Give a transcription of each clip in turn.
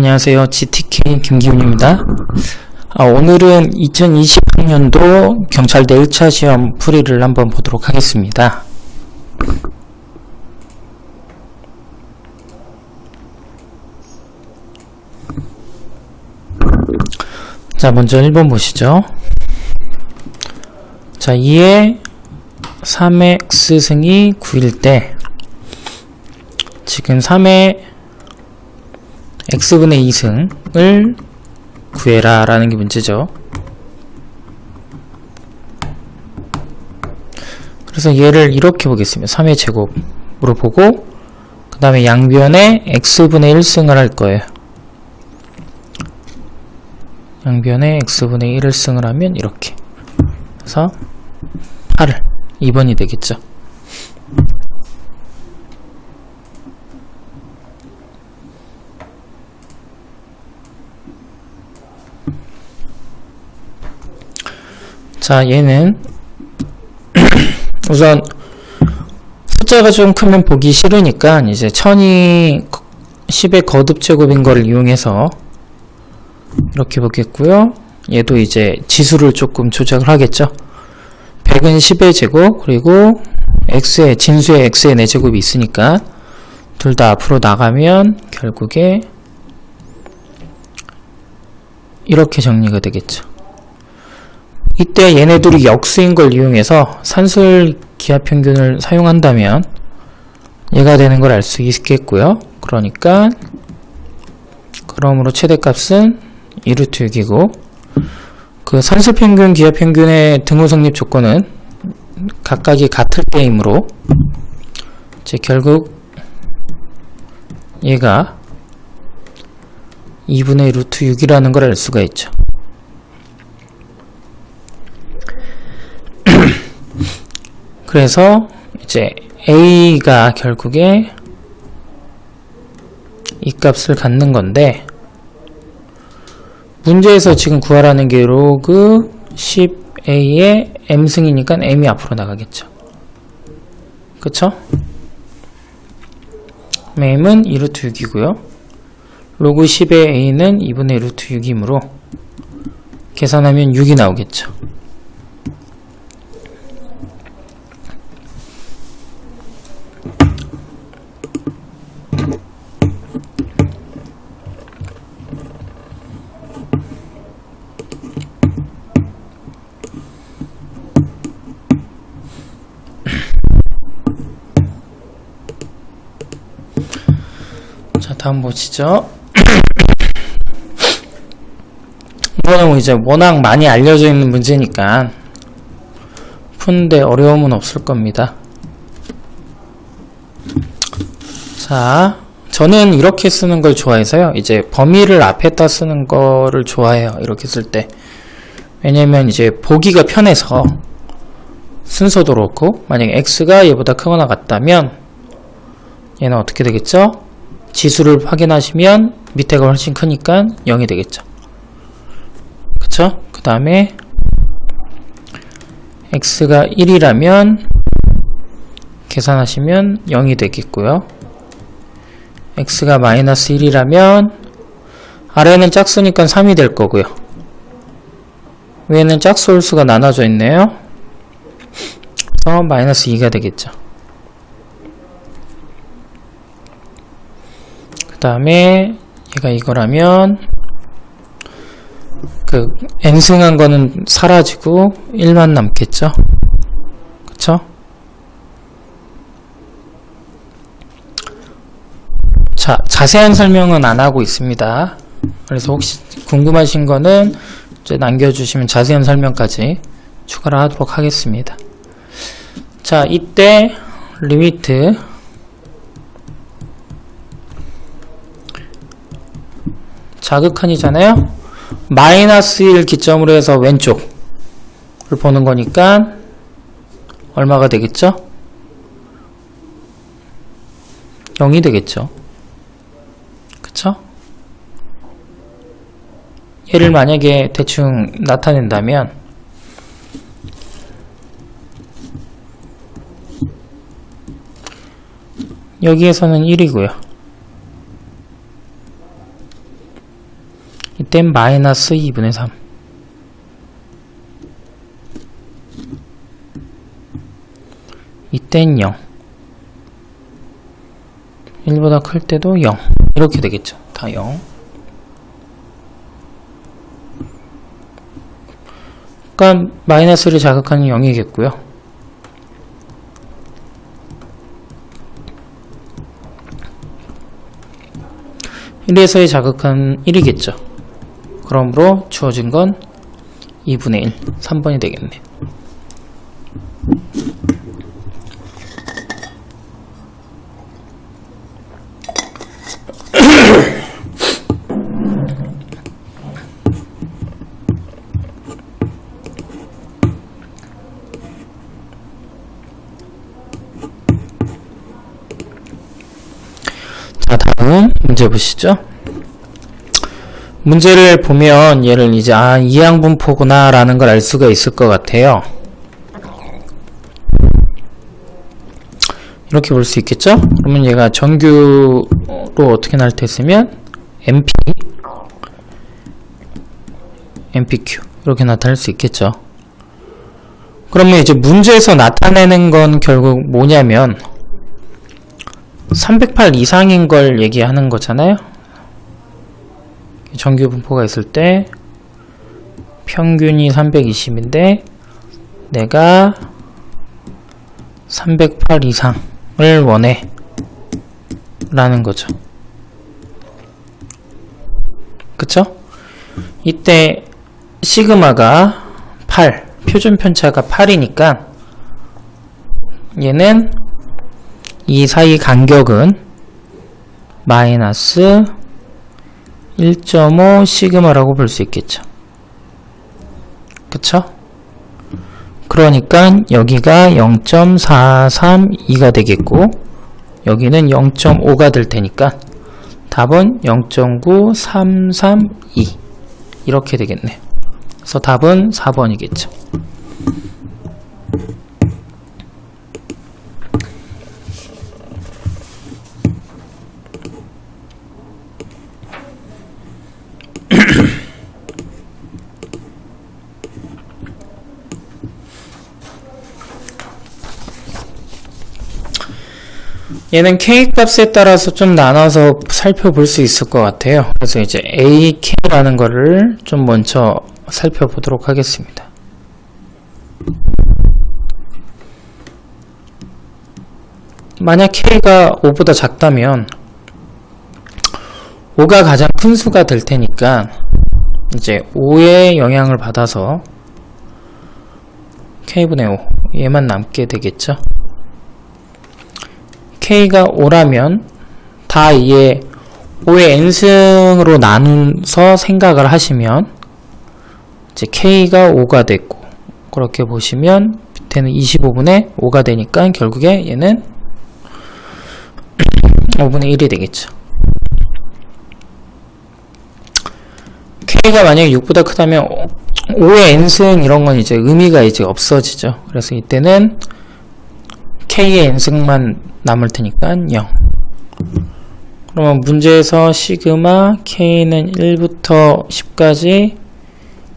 안녕하세요. GTK 김기훈입니다. 오늘은 2020학년도 경찰대 1차 시험 풀이를 한번 보도록 하겠습니다. 자, 먼저 1번 보시죠. 자, 2의 3x승이 9일 때 지금 3의 x분의 2승을 구해라 라는 게 문제죠. 그래서 얘를 이렇게 보겠습니다. 3의 제곱으로 보고 그 다음에 양변에 x분의 1승을 할 거예요. 양변에 x분의 1을 승을 하면 이렇게, 그래서 8을 2번이 되겠죠. 자, 얘는 우선 숫자가 좀 크면 보기 싫으니까 이제 1000이 10의 거듭제곱인 거를 이용해서 이렇게 보겠고요. 얘도 이제 지수를 조금 조작을 하겠죠. 100은 10의 제곱, 그리고 x의 진수의 x의 4제곱이 있으니까 둘 다 앞으로 나가면 결국에 이렇게 정리가 되겠죠. 이때 얘네들이 역수인 걸 이용해서 산술 기하평균을 사용한다면 얘가 되는 걸 알 수 있겠고요. 그러니까 그러므로 최대값은 2루트 6이고 그 산술평균 기하평균의 등호 성립 조건은 각각이 같을 때이므로 이제 결국 얘가 2분의 루트 6이라는 걸 알 수가 있죠. 그래서 이제 a가 결국에 이 값을 갖는 건데, 문제에서 지금 구하라는 게 로그 10a의 m승이니까 m이 앞으로 나가겠죠. 그쵸? m은 2루트 6이고요 로그 10의 a는 2분의 루트 6이므로 계산하면 6이 나오겠죠. 자, 다음 보시죠. 이거는 이제 워낙 많이 알려져 있는 문제니까 푸는데 어려움은 없을 겁니다. 자, 저는 이렇게 쓰는 걸 좋아해서요. 이제 범위를 앞에다 쓰는 거를 좋아해요. 이렇게 쓸 때. 왜냐면 이제 보기가 편해서 순서도 그렇고, 만약에 x가 얘보다 크거나 같다면 얘는 어떻게 되겠죠? 지수를 확인하시면 밑에가 훨씬 크니까 0이 되겠죠. 그쵸? 그 다음에 x가 1이라면 계산하시면 0이 되겠고요. x가 마이너스 1이라면 아래는 짝수니까 3이 될 거고요. 위에는 짝수 홀수가 나눠져 있네요. 그래서 마이너스 2가 되겠죠. 그 다음에 얘가 이거라면 그 n승한 거는 사라지고 1만 남겠죠. 그쵸? 자, 자세한 설명은 안 하고 있습니다. 그래서 혹시 궁금하신 거는 이제 남겨주시면 자세한 설명까지 추가를 하도록 하겠습니다. 자, 이때 리미트 자극한이잖아요. 마이너스 1 기점으로 해서 왼쪽을 보는 거니까 얼마가 되겠죠? 0이 되겠죠. 그쵸? 얘를 만약에 대충 나타낸다면 여기에서는 1이고요. 이땐 마이너스 2분의 3. 이땐 0. 1보다 클 때도 0. 이렇게 되겠죠. 다 0. 그러니까 마이너스를 자극하는 0이겠고요. 1에서의 자극은 1이겠죠. 그러므로 주어진 건 2분의 1, 3번이 되겠네. 자, 다음 문제 보시죠. 문제를 보면 얘를 이제 이항분포구나 라는 걸 알 수가 있을 것 같아요. 이렇게 볼 수 있겠죠? 그러면 얘가 정규로 어떻게 나타냈으면 MPQ 이렇게 나타낼 수 있겠죠. 그러면 이제 문제에서 나타내는 건 결국 뭐냐면 308 이상인 걸 얘기하는 거잖아요. 정규 분포가 있을 때 평균이 320인데 내가 308 이상을 원해 라는 거죠. 그쵸? 이때 시그마가 8, 표준 편차가 8이니까 얘는 이 사이 간격은 마이너스 1.5 시그마라고 볼 수 있겠죠. 그쵸? 그러니까 여기가 0.432가 되겠고 여기는 0.5가 될 테니까 답은 0.9332 이렇게 되겠네. 그래서 답은 4번이겠죠. 얘는 K 값에 따라서 좀 나눠서 살펴볼 수 있을 것 같아요. 그래서 이제 AK라는 거를 좀 먼저 살펴보도록 하겠습니다. 만약 K가 5보다 작다면 5가 가장 큰 수가 될 테니까 이제 5의 영향을 받아서 K분의 5 얘만 남게 되겠죠. K가 5라면 다 이에 5의 n승으로 나눠서 생각을 하시면 이제 K가 5가 됐고 그렇게 보시면 밑에는 25분의 5가 되니까 결국에 얘는 5분의 1이 되겠죠. K가 만약에 6보다 크다면 5의 n승 이런 건 이제 의미가 이제 없어지죠. 그래서 이때는 K의 n승만 남을 테니까 0. 그러면 문제에서 시그마 K는 1부터 10까지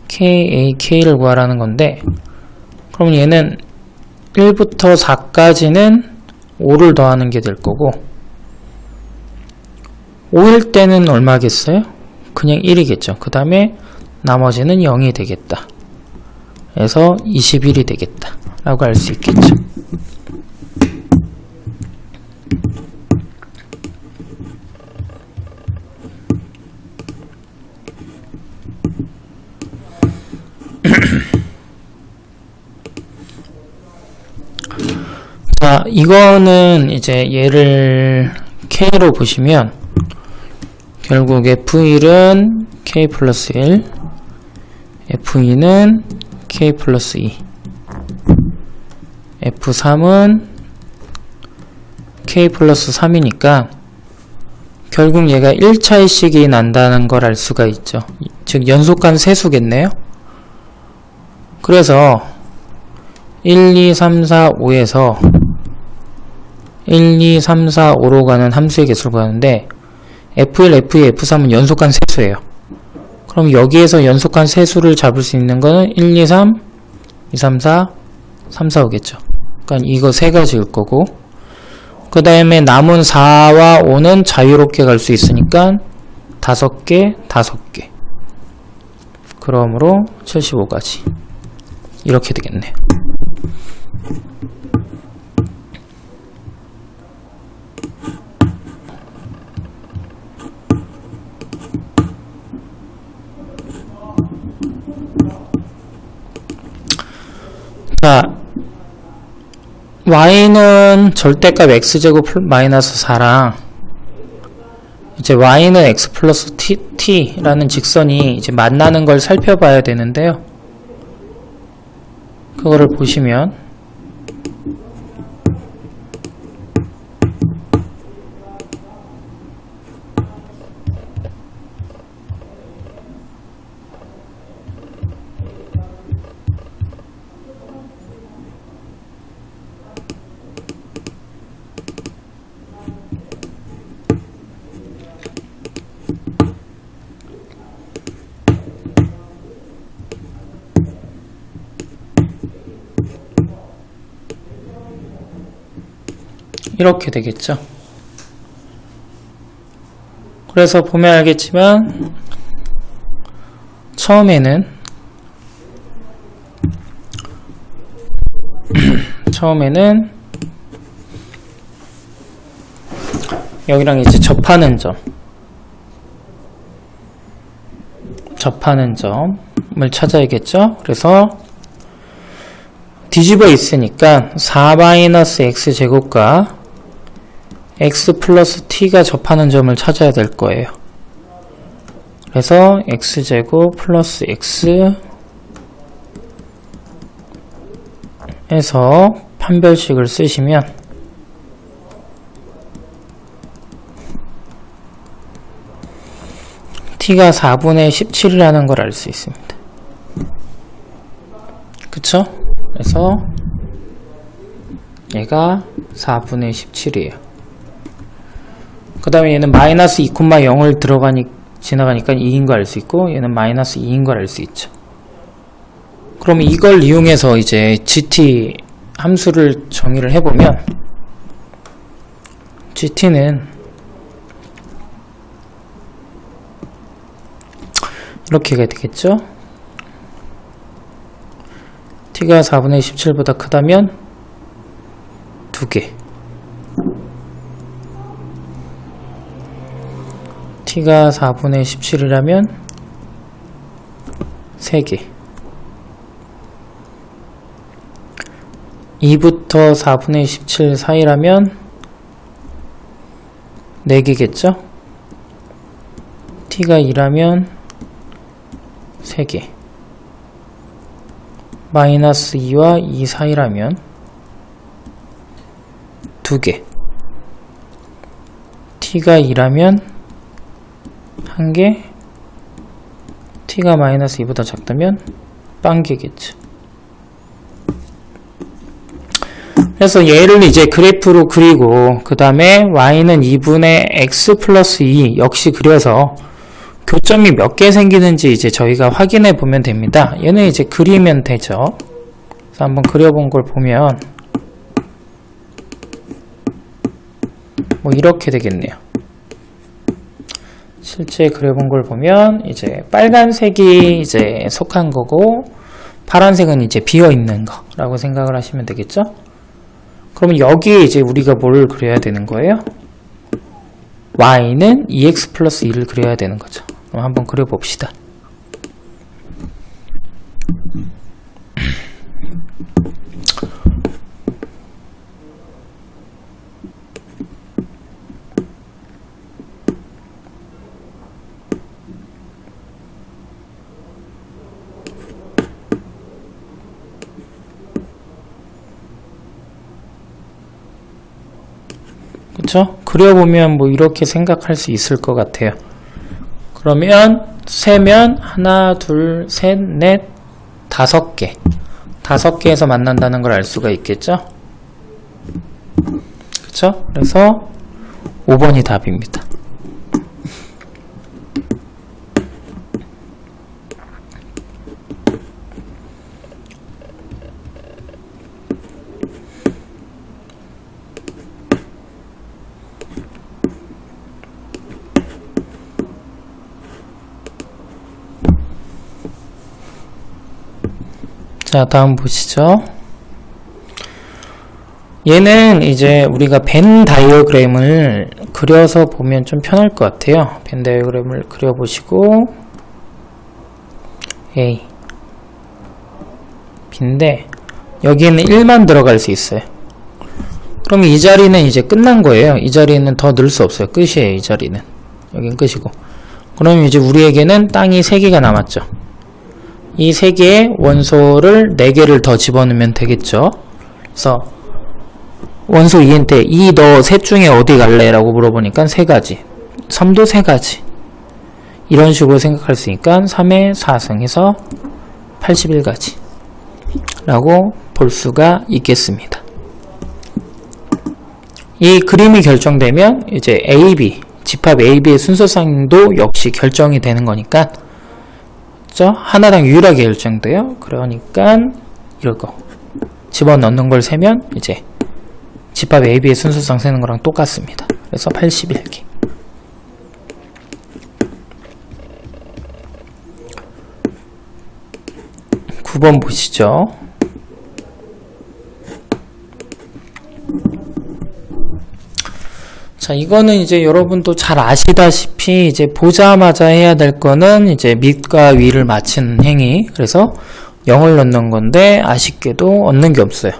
KAK를 구하라는 건데 그러면 얘는 1부터 4까지는 5를 더하는 게 될 거고 5일 때는 얼마겠어요? 그냥 1이겠죠. 그 다음에 나머지는 0이 되겠다. 그래서 21이 되겠다 라고 알 수 있겠죠. 자, 이거는 이제 얘를 K로 보시면 결국 F1은 K 플러스 1, F2는 K 플러스 2, F3은 K 플러스 3이니까 결국 얘가 1차의식이 난다는 걸 알 수가 있죠. 즉 연속한 세수겠네요. 그래서 1, 2, 3, 4, 5에서 1, 2, 3, 4, 5로 가는 함수의 개수를 구하는데 F1, F2, F3은 연속한 세수예요. 그럼 여기에서 연속한 세 수를 잡을 수 있는 거는 1, 2, 3, 2, 3, 4, 3, 4, 5겠죠. 그러니까 이거 세 가지일 거고, 그 다음에 남은 4와 5는 자유롭게 갈 수 있으니까 5개, 5개. 그러므로 75가지. 이렇게 되겠네요. 자, y는 절대값 x제곱 마이너스 4랑 이제 y는 x 플러스 t라는 직선이 이제 만나는 걸 살펴봐야 되는데요. 그거를 보시면 이렇게 되겠죠. 그래서 보면 알겠지만 처음에는 여기랑 이제 접하는 점을 찾아야겠죠. 그래서 뒤집어 있으니까 4-x제곱과 x 플러스 t가 접하는 점을 찾아야 될 거예요. 그래서 x제곱 플러스 x 에서 판별식을 쓰시면 t가 4분의 17이라는 걸 알 수 있습니다. 그쵸? 그래서 얘가 4분의 17이에요. 그 다음에 얘는 마이너스 2,0을 지나가니까 2인 거 알 수 있고, 얘는 마이너스 2인 걸 알 수 있죠. 그러면 이걸 이용해서 이제 gt 함수를 정의를 해보면, gt는 이렇게 되겠죠. t가 4분의 17보다 크다면 2개, t가 4분의 17이라면 3개, 2부터 4분의 17 사이라면 4개겠죠? t가 2라면 3개, 마이너스 2와 2 사이라면 2개, t가 2라면 1개, t가 마이너스 2보다 작다면 빵개겠죠. 그래서 얘를 이제 그래프로 그리고 그 다음에 y는 2분의 x 플러스 2 역시 그려서 교점이 몇 개 생기는지 이제 저희가 확인해 보면 됩니다. 얘는 이제 그리면 되죠. 그래서 한번 그려본 걸 보면 뭐 이렇게 되겠네요. 실제 그려본 걸 보면 이제 빨간색이 이제 속한 거고 파란색은 이제 비어 있는 거라고 생각을 하시면 되겠죠? 그러면 여기에 이제 우리가 뭘 그려야 되는 거예요? y는 2x 플러스 1을 그려야 되는 거죠. 그럼 한번 그려봅시다. 그쵸? 그려보면 뭐 이렇게 생각할 수 있을 것 같아요. 그러면 세면 하나, 둘, 셋, 넷, 5개. 5개에서 만난다는 걸 알 수가 있겠죠? 그쵸? 그래서 5번이 답입니다. 자, 다음 보시죠. 얘는 이제 우리가 벤 다이어그램을 그려서 보면 좀 편할 것 같아요. 벤 다이어그램을 그려보시고, A, B인데, 여기에는 1만 들어갈 수 있어요. 그럼 이 자리는 이제 끝난 거예요. 이 자리는 더 넣을 수 없어요. 끝이에요, 이 자리는. 여긴 끝이고. 그럼 이제 우리에게는 땅이 3개가 남았죠. 이 3개의 원소를 4개를 더 집어넣으면 되겠죠. 그래서 원소 2한테 너 셋 중에 어디 갈래? 라고 물어보니까 3가지. 3도 3가지. 이런 식으로 생각할 수 있으니까 3의 4승 해서 81가지 라고 볼 수가 있겠습니다. 이 그림이 결정되면 이제 AB, 집합 AB의 순서상도 역시 결정이 되는 거니까, 그죠? 하나당 유일하게 결정돼요. 그러니까 이거 집어넣는 걸 세면 이제 집합 AB의 순서상 세는 거랑 똑같습니다. 그래서 81개. (9번) 보시죠. 자, 이거는 이제 여러분도 잘 아시다시피 이제 보자마자 해야 될 거는 이제 밑과 위를 맞추는 행위. 그래서 0을 넣는 건데 아쉽게도 얻는 게 없어요.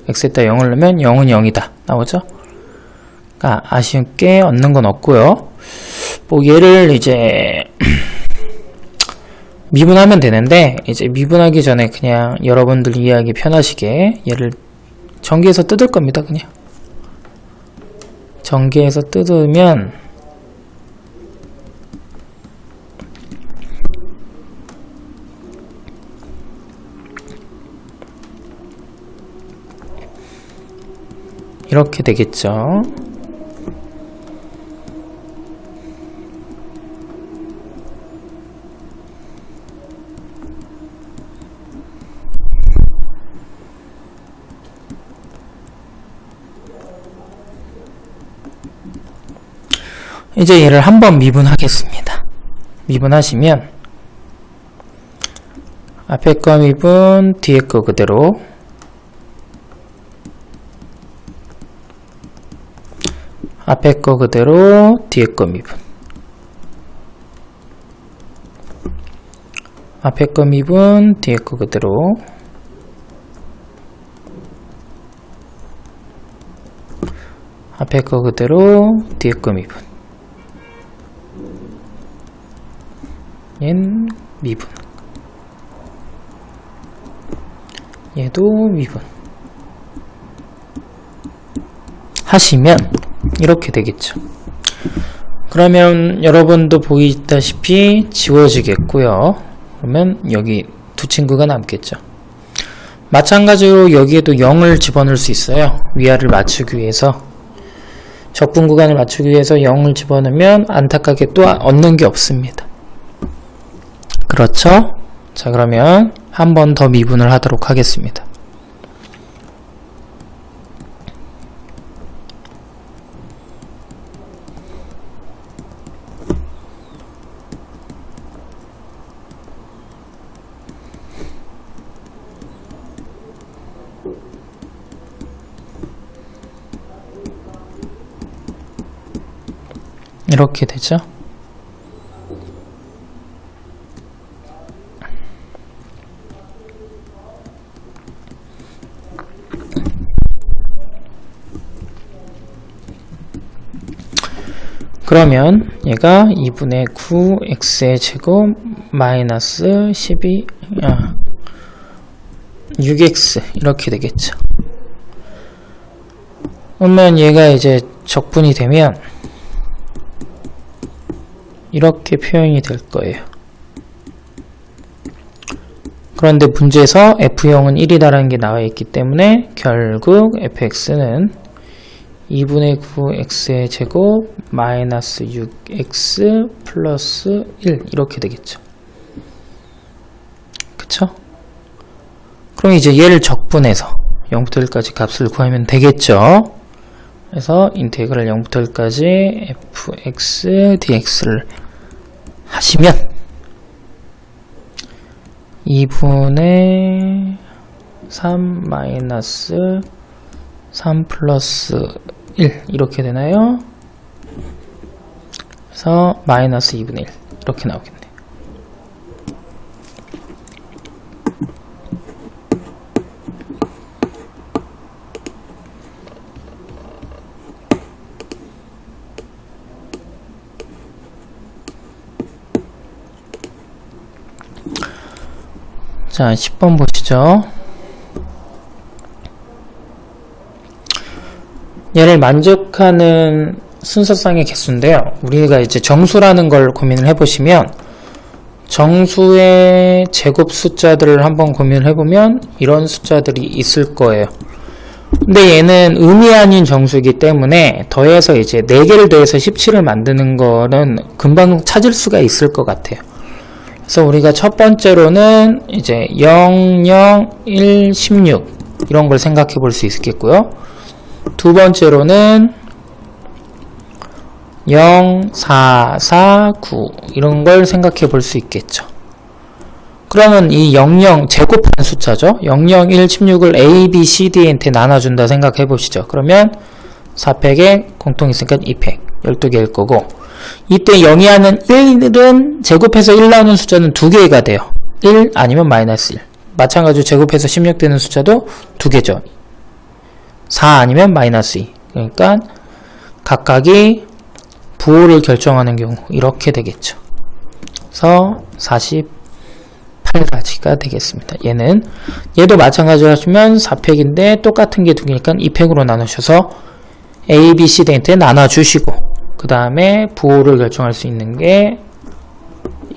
x에다 0을 넣으면 0은 0이다 나오죠? 그러니까 아쉽게 얻는 건 없고요. 뭐 얘를 이제 미분하면 되는데, 이제 미분하기 전에 그냥 여러분들 이해하기 편하시게 얘를 전개해서 뜯을 겁니다. 그냥 전개해서 뜯으면 이렇게 되겠죠. 이제 얘를 한번 미분하겠습니다. 미분하시면 앞에 거 미분, 뒤에 거 그대로, 앞에 거 그대로, 뒤에 거 미분, 앞에 거 미분, 뒤에 거 그대로, 앞에 거 그대로, 뒤에 거 미분. 얘는 미분, 얘도 미분 하시면 이렇게 되겠죠. 그러면 여러분도 보이다시피 지워지겠고요. 그러면 여기 두 친구가 남겠죠. 마찬가지로 여기에도 0을 집어넣을 수 있어요. 위아를 맞추기 위해서, 적분 구간을 맞추기 위해서 0을 집어넣으면 안타깝게 또 얻는 게 없습니다. 그렇죠? 자, 그러면 한 번 더 미분을 하도록 하겠습니다. 이렇게 되죠? 그러면 얘가 2분의 9x의 제곱 마이너스 6x 이렇게 되겠죠. 그러면 얘가 이제 적분이 되면 이렇게 표현이 될 거예요. 그런데 문제에서 f형은 1이다라는 게 나와 있기 때문에 결국 fx는 2분의 9x의 제곱 마이너스 6x 플러스 1 이렇게 되겠죠. 그쵸? 그럼 이제 얘를 적분해서 0부터 1까지 값을 구하면 되겠죠. 그래서 인테그랄 0부터 1까지 fx dx를 하시면 2분의 3 마이너스 3 플러스 1 이렇게 되나요? 그래서 마이너스 2분의 1 이렇게 나오겠네요. 자, 10번 보시죠. 얘를 만족하는 순서상의 개수인데요. 우리가 이제 정수라는 걸 고민을 해보시면 정수의 제곱 숫자들을 한번 고민을 해보면 이런 숫자들이 있을 거예요. 근데 얘는 음이 아닌 정수이기 때문에 더해서 이제 4개를 더해서 17을 만드는 거는 금방 찾을 수가 있을 것 같아요. 그래서 우리가 첫 번째로는 이제 0, 0, 1, 16 이런 걸 생각해 볼 수 있겠고요. 두 번째로는 0, 4, 4, 9 이런 걸 생각해 볼 수 있겠죠. 그러면 이 00 제곱한 숫자죠. 0, 0, 1, 16을 A, B, C, D한테 나눠준다 생각해 보시죠. 그러면 4팩에 공통 있으니까 2팩 12개일 거고, 이때 0이 하는 1은 제곱해서 1 나오는 숫자는 2개가 돼요. 1 아니면 마이너스 1. 마찬가지로 제곱해서 16 되는 숫자도 2개죠. 4 아니면 마이너스 2. 그러니까 각각이 부호를 결정하는 경우 이렇게 되겠죠. 그래서 48가지가 되겠습니다. 얘도 마찬가지로 하시면 4팩인데 똑같은 게 2개니까 2팩으로 나누셔서 A, B, C D한테 나눠주시고, 그 다음에 부호를 결정할 수 있는 게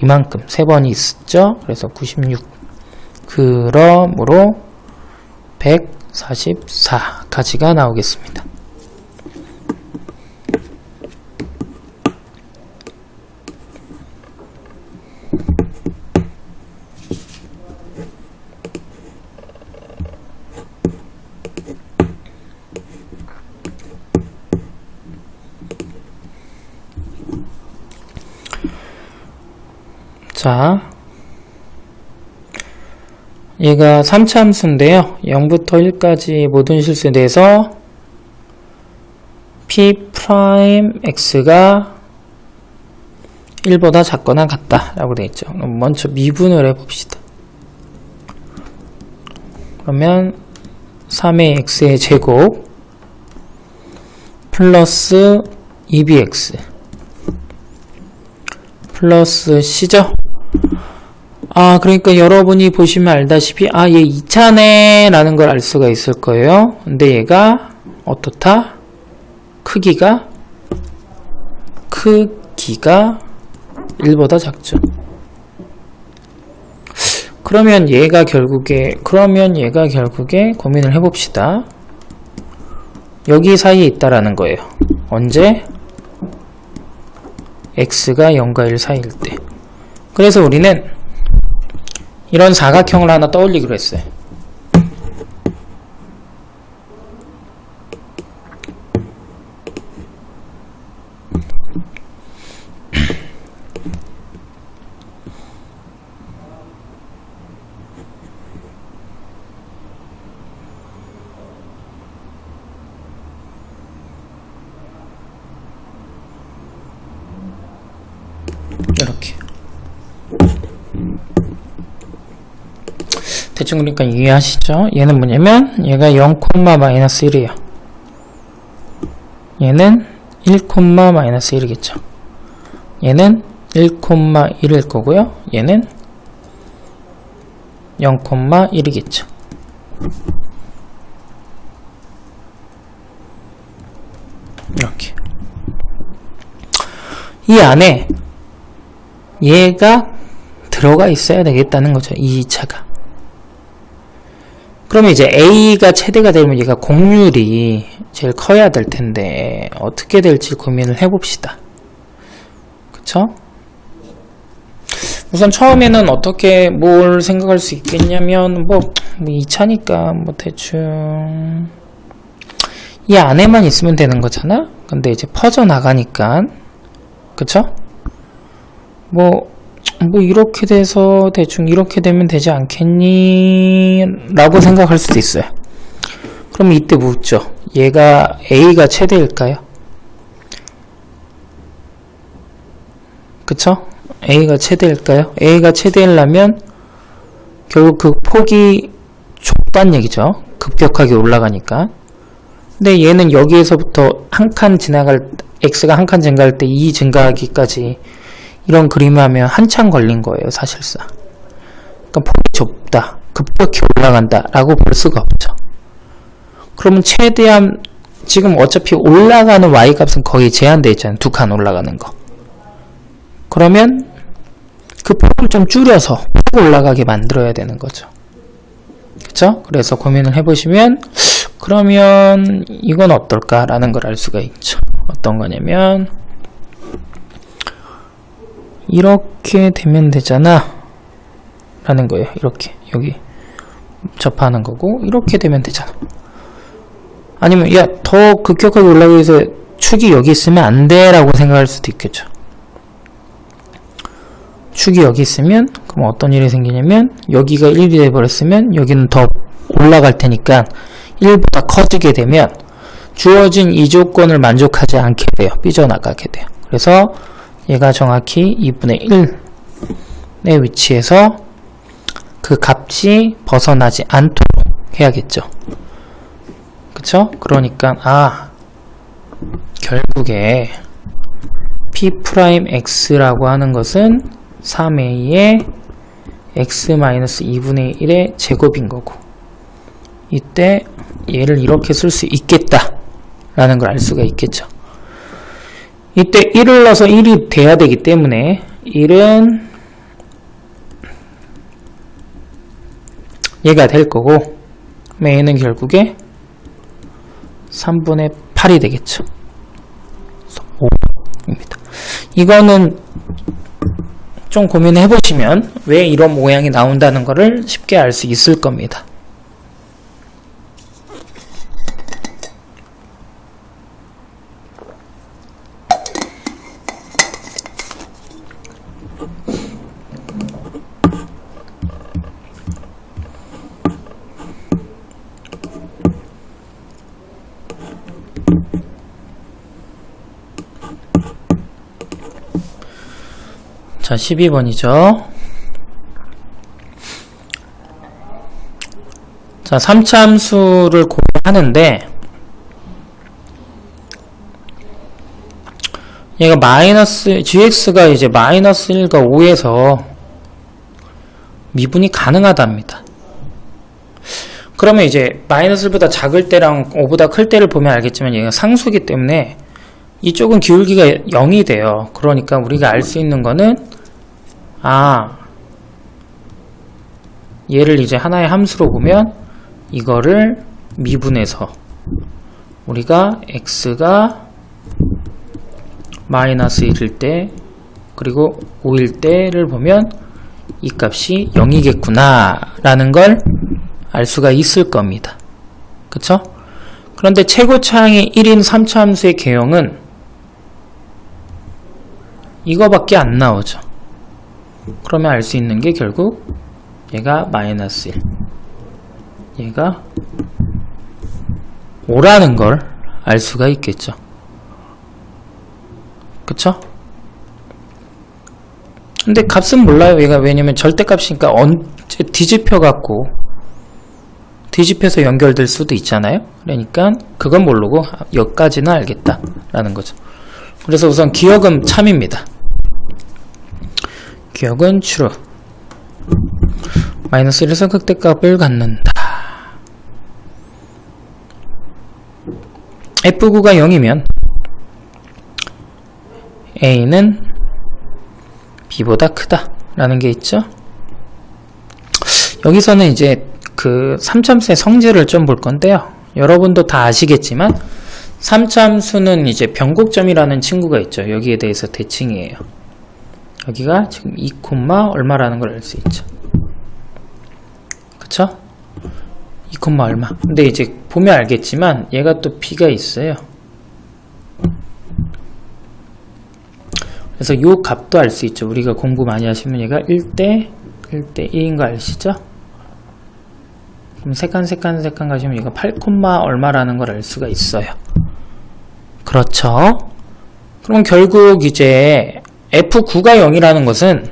이만큼 3번이 있었죠. 그래서 96. 그러므로 144가지가 나오겠습니다. 자, 얘가 3차 함수인데요. 0부터 1까지 모든 실수에 대해서 P'X가 1보다 작거나 같다 라고 되어 있죠. 먼저 미분을 해봅시다. 그러면 3의 X의 제곱 플러스 2bx 플러스 C죠. 그러니까 여러분이 보시면 알다시피 얘 2차네 라는 걸 알 수가 있을 거예요. 근데 얘가 어떻다? 크기가 1보다 작죠. 그러면 얘가 결국에 고민을 해봅시다. 여기 사이에 있다라는 거예요. 언제? x가 0과 1 사이일 때. 그래서 우리는 이런 사각형을 하나 떠올리기로 했어요. 이렇게 대충 그러니까 이해하시죠? 얘는 뭐냐면 얘가 0,-1이에요. 얘는 1,-1이겠죠. 얘는 1,1일 거고요. 얘는 0,1이겠죠. 이렇게 이 안에 얘가 들어가 있어야 되겠다는 거죠. 이 2차가. 그러면 이제 A가 최대가 되면 얘가 공률이 제일 커야 될 텐데 어떻게 될지 고민을 해봅시다. 그쵸? 우선 처음에는 어떻게 뭘 생각할 수 있겠냐면 뭐 2차니까 대충 이 안에만 있으면 되는 거잖아? 근데 이제 퍼져나가니까 그쵸? 뭐 이렇게 돼서 대충 이렇게 되면 되지 않겠니? 라고 생각할 수도 있어요. 그럼 이때 묻죠. 얘가 A가 최대일까요? 그쵸? A가 최대일까요? A가 최대이려면 결국 그 폭이 좁다는 얘기죠. 급격하게 올라가니까. 근데 얘는 여기에서부터 한 칸 지나갈, X가 한 칸 증가할 때 2 증가하기까지 이런 그림을 하면 한참 걸린 거예요, 사실상. 그러니까 폭이 좁다, 급격히 올라간다 라고 볼 수가 없죠. 그러면 최대한 지금 어차피 올라가는 Y값은 거의 제한되어 있잖아요. 2칸 올라가는 거. 그러면 그 폭을 좀 줄여서 폭 올라가게 만들어야 되는 거죠. 그쵸? 그래서 고민을 해보시면 그러면 이건 어떨까라는 걸 알 수가 있죠. 어떤 거냐면 이렇게 되면 되잖아 라는 거예요. 이렇게 여기 접하는 거고 이렇게 되면 되잖아. 아니면 야 더 급격하게 올라가기 위해서 축이 여기 있으면 안 돼 라고 생각할 수도 있겠죠. 축이 여기 있으면 그럼 어떤 일이 생기냐면 여기가 1이 돼버렸으면 여기는 더 올라갈 테니까 1보다 커지게 되면 주어진 이 조건을 만족하지 않게 돼요. 삐져나가게 돼요. 그래서 얘가 정확히 2분의 1의 위치에서 그 값이 벗어나지 않도록 해야겠죠. 그쵸? 그러니까 결국에 P'X라고 하는 것은 3A의 X-2분의 1의 제곱인 거고 이때 얘를 이렇게 쓸 수 있겠다 라는 걸 알 수가 있겠죠. 이때 1을 넣어서 1이 돼야 되기 때문에 1은 얘가 될 거고 얘는 결국에 3분의 8이 되겠죠. 5입니다. 이거는 좀 고민해 보시면 왜 이런 모양이 나온다는 것을 쉽게 알 수 있을 겁니다. 자, 12번이죠. 자, 3차 함수를 고려하는데 얘가 gx가 이제 마이너스 1과 5에서 미분이 가능하답니다. 그러면 이제 마이너스 1보다 작을 때랑 5보다 클 때를 보면 알겠지만 얘가 상수기 때문에 이쪽은 기울기가 0이 돼요. 그러니까 우리가 알 수 있는 거는 얘를 이제 하나의 함수로 보면 이거를 미분해서 우리가 x가 마이너스 1일 때 그리고 5일 때를 보면 이 값이 0이겠구나 라는 걸 알 수가 있을 겁니다. 그쵸? 그런데 최고차항이 1인 3차 함수의 개형은 이거밖에 안 나오죠. 그러면 알 수 있는 게 결국 얘가 마이너스 1 얘가 5라는 걸 알 수가 있겠죠. 그쵸? 근데 값은 몰라요. 얘가 왜냐면 절대값이니까 뒤집혀갖고 뒤집혀서 연결될 수도 있잖아요. 그러니까 그건 모르고 여기까지는 알겠다 라는 거죠. 그래서 우선 기억은 참입니다. 기억은 true. 마이너스 1에서 극대값을 갖는다. F9가 0이면 A는 B보다 크다 라는 게 있죠. 여기서는 이제 그 3참수의 성질을 좀 볼 건데요. 여러분도 다 아시겠지만 3참수는 이제 변곡점이라는 친구가 있죠. 여기에 대해서 대칭이에요. 여기가 지금 2, 얼마라는 걸 알 수 있죠. 그쵸? 2, 얼마. 근데 이제 보면 알겠지만 얘가 또 B가 있어요. 그래서 요 값도 알 수 있죠. 우리가 공부 많이 하시면 얘가 1대 1인 거 아시죠? 그럼 세칸 가시면 얘가 8, 얼마라는 걸 알 수가 있어요. 그렇죠? 그럼 결국 이제 F9가 0이라는 것은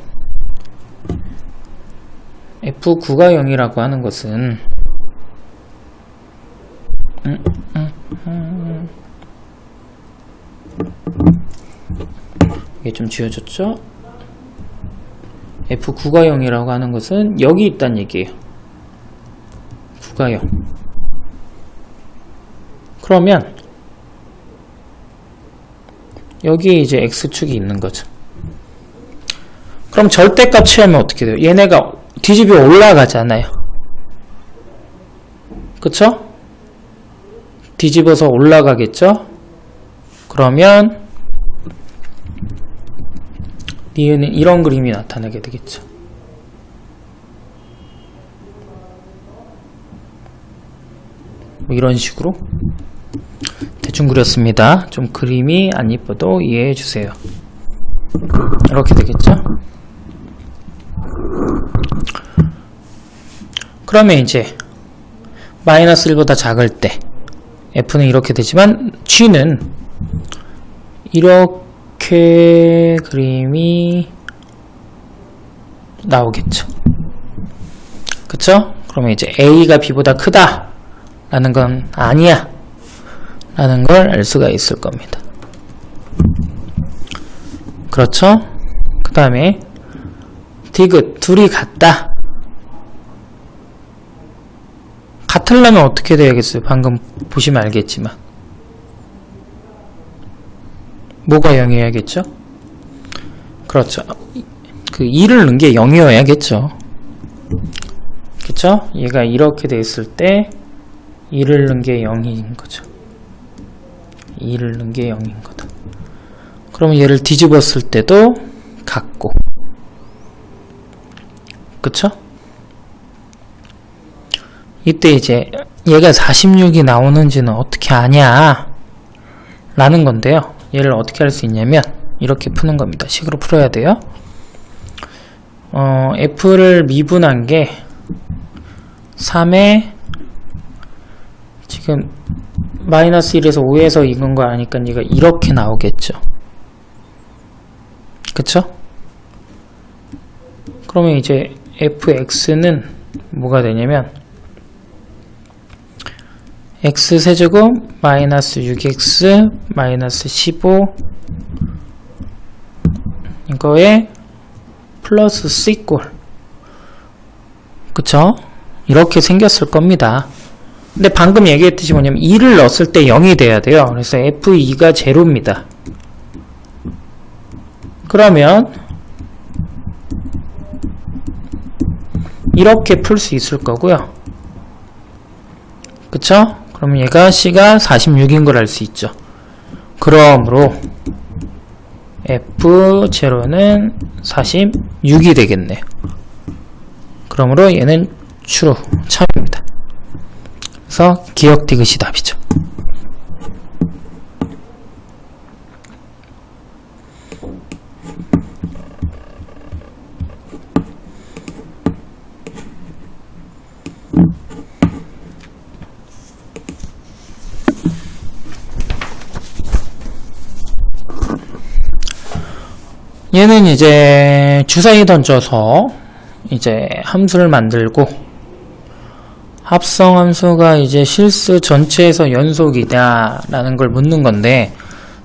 F9가 0이라고 하는 것은 이게 좀 지워졌죠? F9가 0이라고 하는 것은 여기 있다는 얘기예요. 9가 0. 그러면 여기 이제 X축이 있는 거죠. 그럼 절대값 취하면 어떻게 돼요? 얘네가 뒤집어 올라가잖아요. 그쵸? 뒤집어서 올라가겠죠? 그러면 니은은 이런 그림이 나타나게 되겠죠. 뭐 이런 식으로 대충 그렸습니다. 좀 그림이 안 이뻐도 이해해 주세요. 이렇게 되겠죠? 그러면 이제 마이너스 1보다 작을 때 F는 이렇게 되지만 G는 이렇게 그림이 나오겠죠. 그쵸? 그러면 이제 A가 B보다 크다 라는 건 아니야 라는 걸 알 수가 있을 겁니다. 그렇죠? 그 다음에 디귿 둘이 같다. 같으려면 어떻게 돼야겠어요? 방금 보시면 알겠지만 뭐가 0이어야겠죠? 그렇죠. 그 2를 넣은 게 0이어야겠죠. 그쵸? 얘가 이렇게 돼 있을 때 2를 넣은 게 0인 거죠. 2를 넣은 게 0인 거다. 그러면 얘를 뒤집었을 때도 같고, 그쵸? 이때 이제 얘가 46이 나오는지는 어떻게 아냐 라는 건데요. 얘를 어떻게 할 수 있냐면 이렇게 푸는 겁니다. 식으로 풀어야 돼요. F를 미분한 게 3에 지금 마이너스 1에서 5에서 이건 거 아니까 얘가 이렇게 나오겠죠. 그쵸? 그러면 이제 fx는 뭐가 되냐면 x세제곱 마이너스 6x 마이너스 15 이거에 플러스 C꼴. 그쵸? 이렇게 생겼을 겁니다. 근데 방금 얘기했듯이 뭐냐면 2를 넣었을 때 0이 돼야 돼요. 그래서 f2가 제로입니다. 그러면 이렇게 풀 수 있을 거고요. 그쵸? 그러면 얘가 C가 46인 걸 알 수 있죠. 그러므로 F0는 46이 되겠네요. 그러므로 얘는 true, 참입니다. 그래서 기억 디귿이 답이죠. 얘는 이제 주사위 던져서 이제 함수를 만들고 합성함수가 이제 실수 전체에서 연속이냐 라는 걸 묻는 건데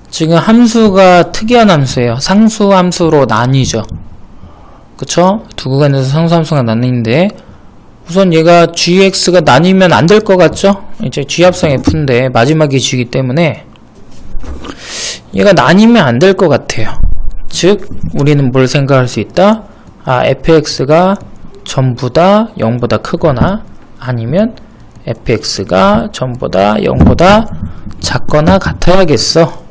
지금 함수가 특이한 함수예요. 상수함수로 나뉘죠. 그쵸? 두 구간에서 상수함수가 나뉘는데 우선 얘가 gx가 나뉘면 안 될 것 같죠? 이제 g합성 f인데 마지막이 g이기 때문에 얘가 나뉘면 안 될 것 같아요. 즉 우리는 뭘 생각할 수 있다? fx가 전부 다 0보다 크거나 아니면 fx가 전보다 0보다 작거나 같아야겠어.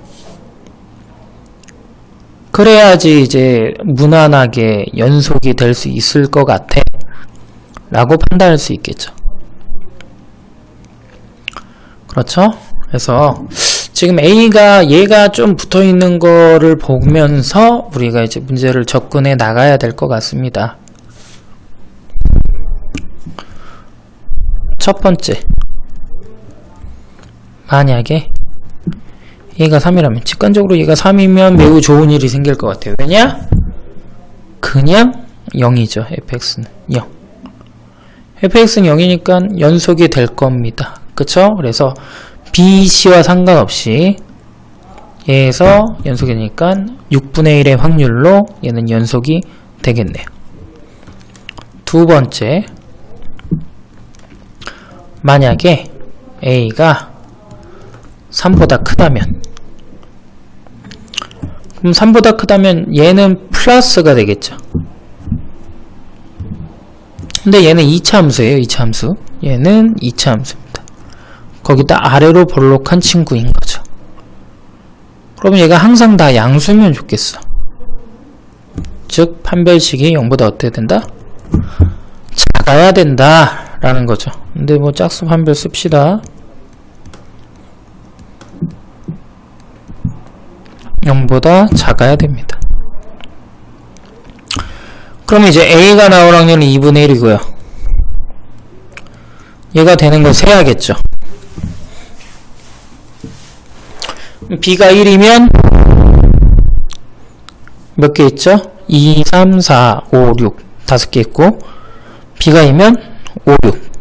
그래야지 이제 무난하게 연속이 될 수 있을 것 같아 라고 판단할 수 있겠죠. 그렇죠? 그래서 지금 A가 얘가 좀 붙어 있는 거를 보면서 우리가 이제 문제를 접근해 나가야 될 것 같습니다. 첫 번째, 만약에 얘가 3이라면 직관적으로 얘가 3이면 매우 좋은 일이 생길 것 같아요. 왜냐? 그냥 0이죠. fx는 0. fx는 0이니까 연속이 될 겁니다. 그쵸? 그래서 BC와 상관없이 얘에서 연속이 되니까 6분의 1의 확률로 얘는 연속이 되겠네요. 두 번째, 만약에 A가 3보다 크다면, 그럼 3보다 크다면 얘는 플러스가 되겠죠. 근데 얘는 2차 함수예요. 2차 함수. 얘는 2차 함수입니다. 거기다 아래로 볼록한 친구인 거죠. 그러면 얘가 항상 다 양수면 좋겠어. 즉 판별식이 0보다 어떻게 된다? 작아야 된다 라는 거죠. 근데 뭐 짝수 판별 씁시다. 0보다 작아야 됩니다. 그럼 이제 A가 나올 확률은 2분의 1이고요. 얘가 되는 거 세야겠죠. B가 1이면 몇 개 있죠? 2, 3, 4, 5, 6 5개 있고, B가 2면 5, 6.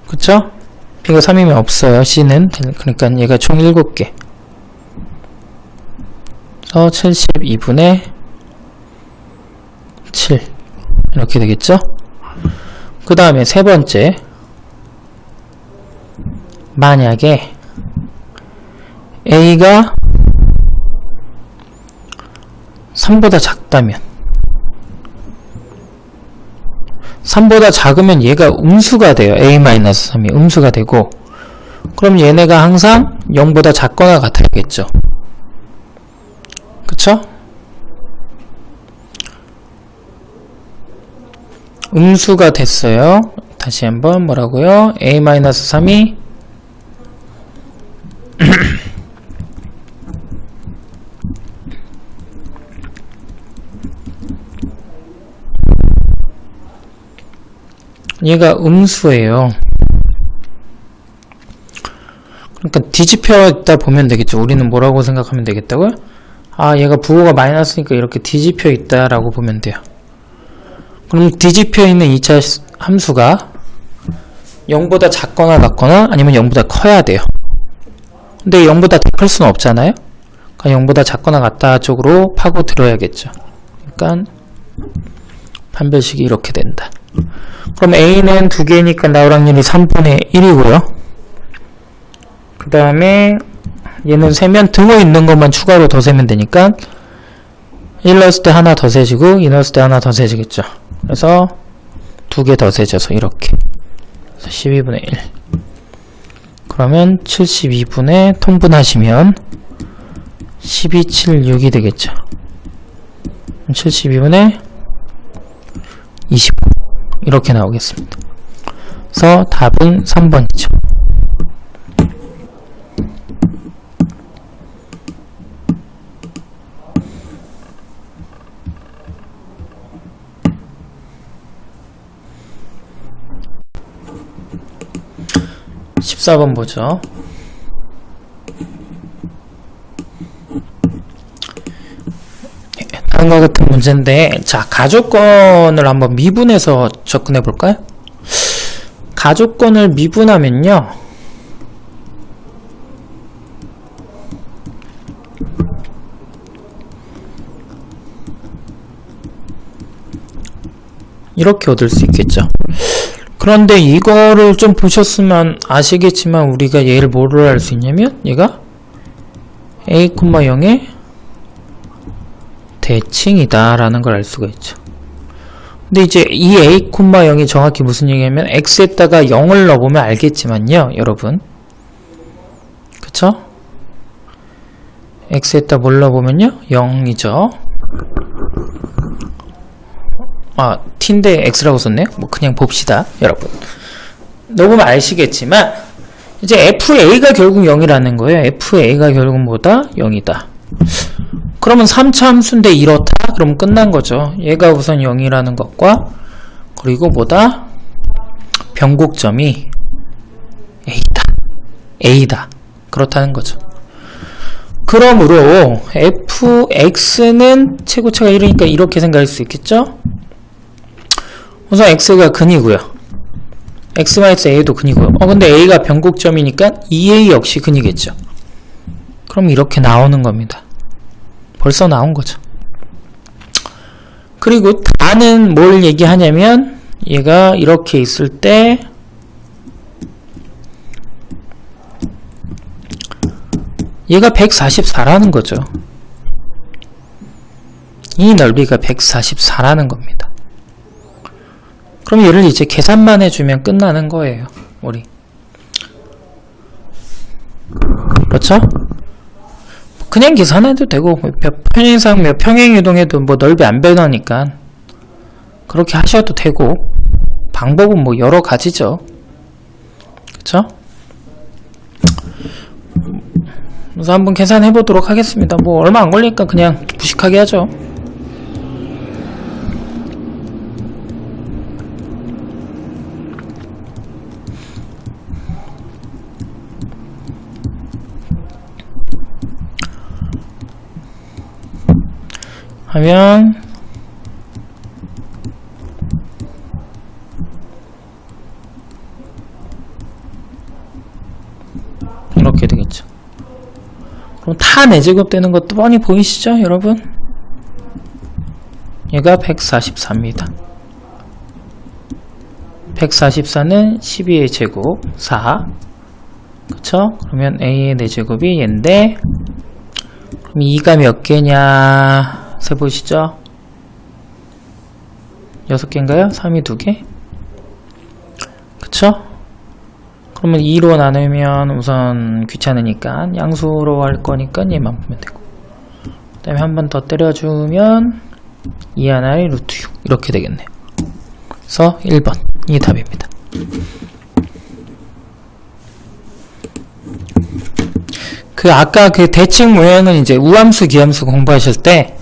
그쵸? B가 3이면 없어요. C는. 그러니까 얘가 총 7개. 그래서 72분의 7 이렇게 되겠죠? 그 다음에 세 번째, 만약에 A가 3보다 작다면, 3보다 작으면 얘가 음수가 돼요. A-3이 음수가 되고, 그럼 얘네가 항상 0보다 작거나 같아야겠죠. 그쵸? 음수가 됐어요. 다시 한번 뭐라고요? A-3이 얘가 음수예요. 그러니까 뒤집혀 있다 보면 되겠죠. 우리는 뭐라고 생각하면 되겠다고요? 아, 얘가 부호가 마이너스니까 이렇게 뒤집혀 있다라고 보면 돼요. 그럼 뒤집혀 있는 2차 함수가 0보다 작거나 같거나 아니면 0보다 커야 돼요. 근데 0보다 더 클 수는 없잖아요. 그러니까 0보다 작거나 같다 쪽으로 파고 들어야겠죠. 그러니까 판별식이 이렇게 된다. 그럼 A는 2개니까 나올 확률이 3분의 1이고요. 그 다음에 얘는 세면 등호 있는 것만 추가로 더 세면 되니까 1 넣었을 때 하나 더 세지고 2 넣었을 때 하나 더 세지겠죠. 그래서 2개 더 세져서 이렇게 12분의 1. 그러면 72분의 통분하시면 1276이 되겠죠. 72분의 25 이렇게 나오겠습니다. 그래서 답은 3번이죠. 14번 보죠. 다음과 같은 문제인데, 자, 가족권을 한번 미분해서 접근해 볼까요? 가족권을 미분하면요, 이렇게 얻을 수 있겠죠. 그런데 이거를 좀 보셨으면 아시겠지만 우리가 얘를 뭐로 알 수 있냐면 얘가 a,0의 대칭이다 라는 걸 알 수가 있죠. 근데 이제 이 a,0이 정확히 무슨 얘기냐면 x에다가 0을 넣어보면 알겠지만요 여러분, 그쵸? x에다 뭘 넣어보면요 0이죠. 아, t인데 x라고 썼네요. 뭐 그냥 봅시다 여러분. 넣어보면 아시겠지만 이제 FA가 결국 0이라는 거예요. FA가 결국 뭐다? 0이다. 그러면 3차 함수인데 이렇다? 그러면 끝난 거죠. 얘가 우선 0이라는 것과 그리고 뭐다? 변곡점이 A다. 그렇다는 거죠. 그러므로 fx는 최고차가 1이니까 이렇게 생각할 수 있겠죠? 우선 x가 근이고요. x-a도 근이고요. 근데 a가 변곡점이니까 2a 역시 근이겠죠. 그럼 이렇게 나오는 겁니다. 벌써 나온 거죠. 그리고 다는 뭘 얘기하냐면 얘가 이렇게 있을 때 얘가 144라는 거죠. 이 넓이가 144라는 겁니다. 그럼 얘를 이제 계산만 해주면 끝나는 거예요. 우리. 그렇죠? 그냥 계산해도 되고 몇 편의상 몇 평행이동해도 뭐 넓이 안 변하니까 그렇게 하셔도 되고 방법은 뭐 여러 가지죠. 그쵸? 그래서 한번 계산해 보도록 하겠습니다. 뭐 얼마 안 걸리니까 그냥 무식하게 하죠. 하면 이렇게 되겠죠. 그럼 다 4제곱 되는 것도 뻔히 보이시죠, 여러분? 얘가 144입니다. 144는 12의 제곱 4. 그쵸? 그러면 a의 4제곱이 얘인데 그럼 2가 몇 개냐 세보시죠. 6개인가요? 3이 2개? 그쵸? 그러면 2로 나누면 우선 귀찮으니까 양수로 할 거니까 얘만 보면 되고 그 다음에 한 번 더 때려주면 2 하나에 루트 6 이렇게 되겠네요. 그래서 1번이 답입니다. 아까 그 대칭 모양은 이제 우함수, 기함수 공부하실 때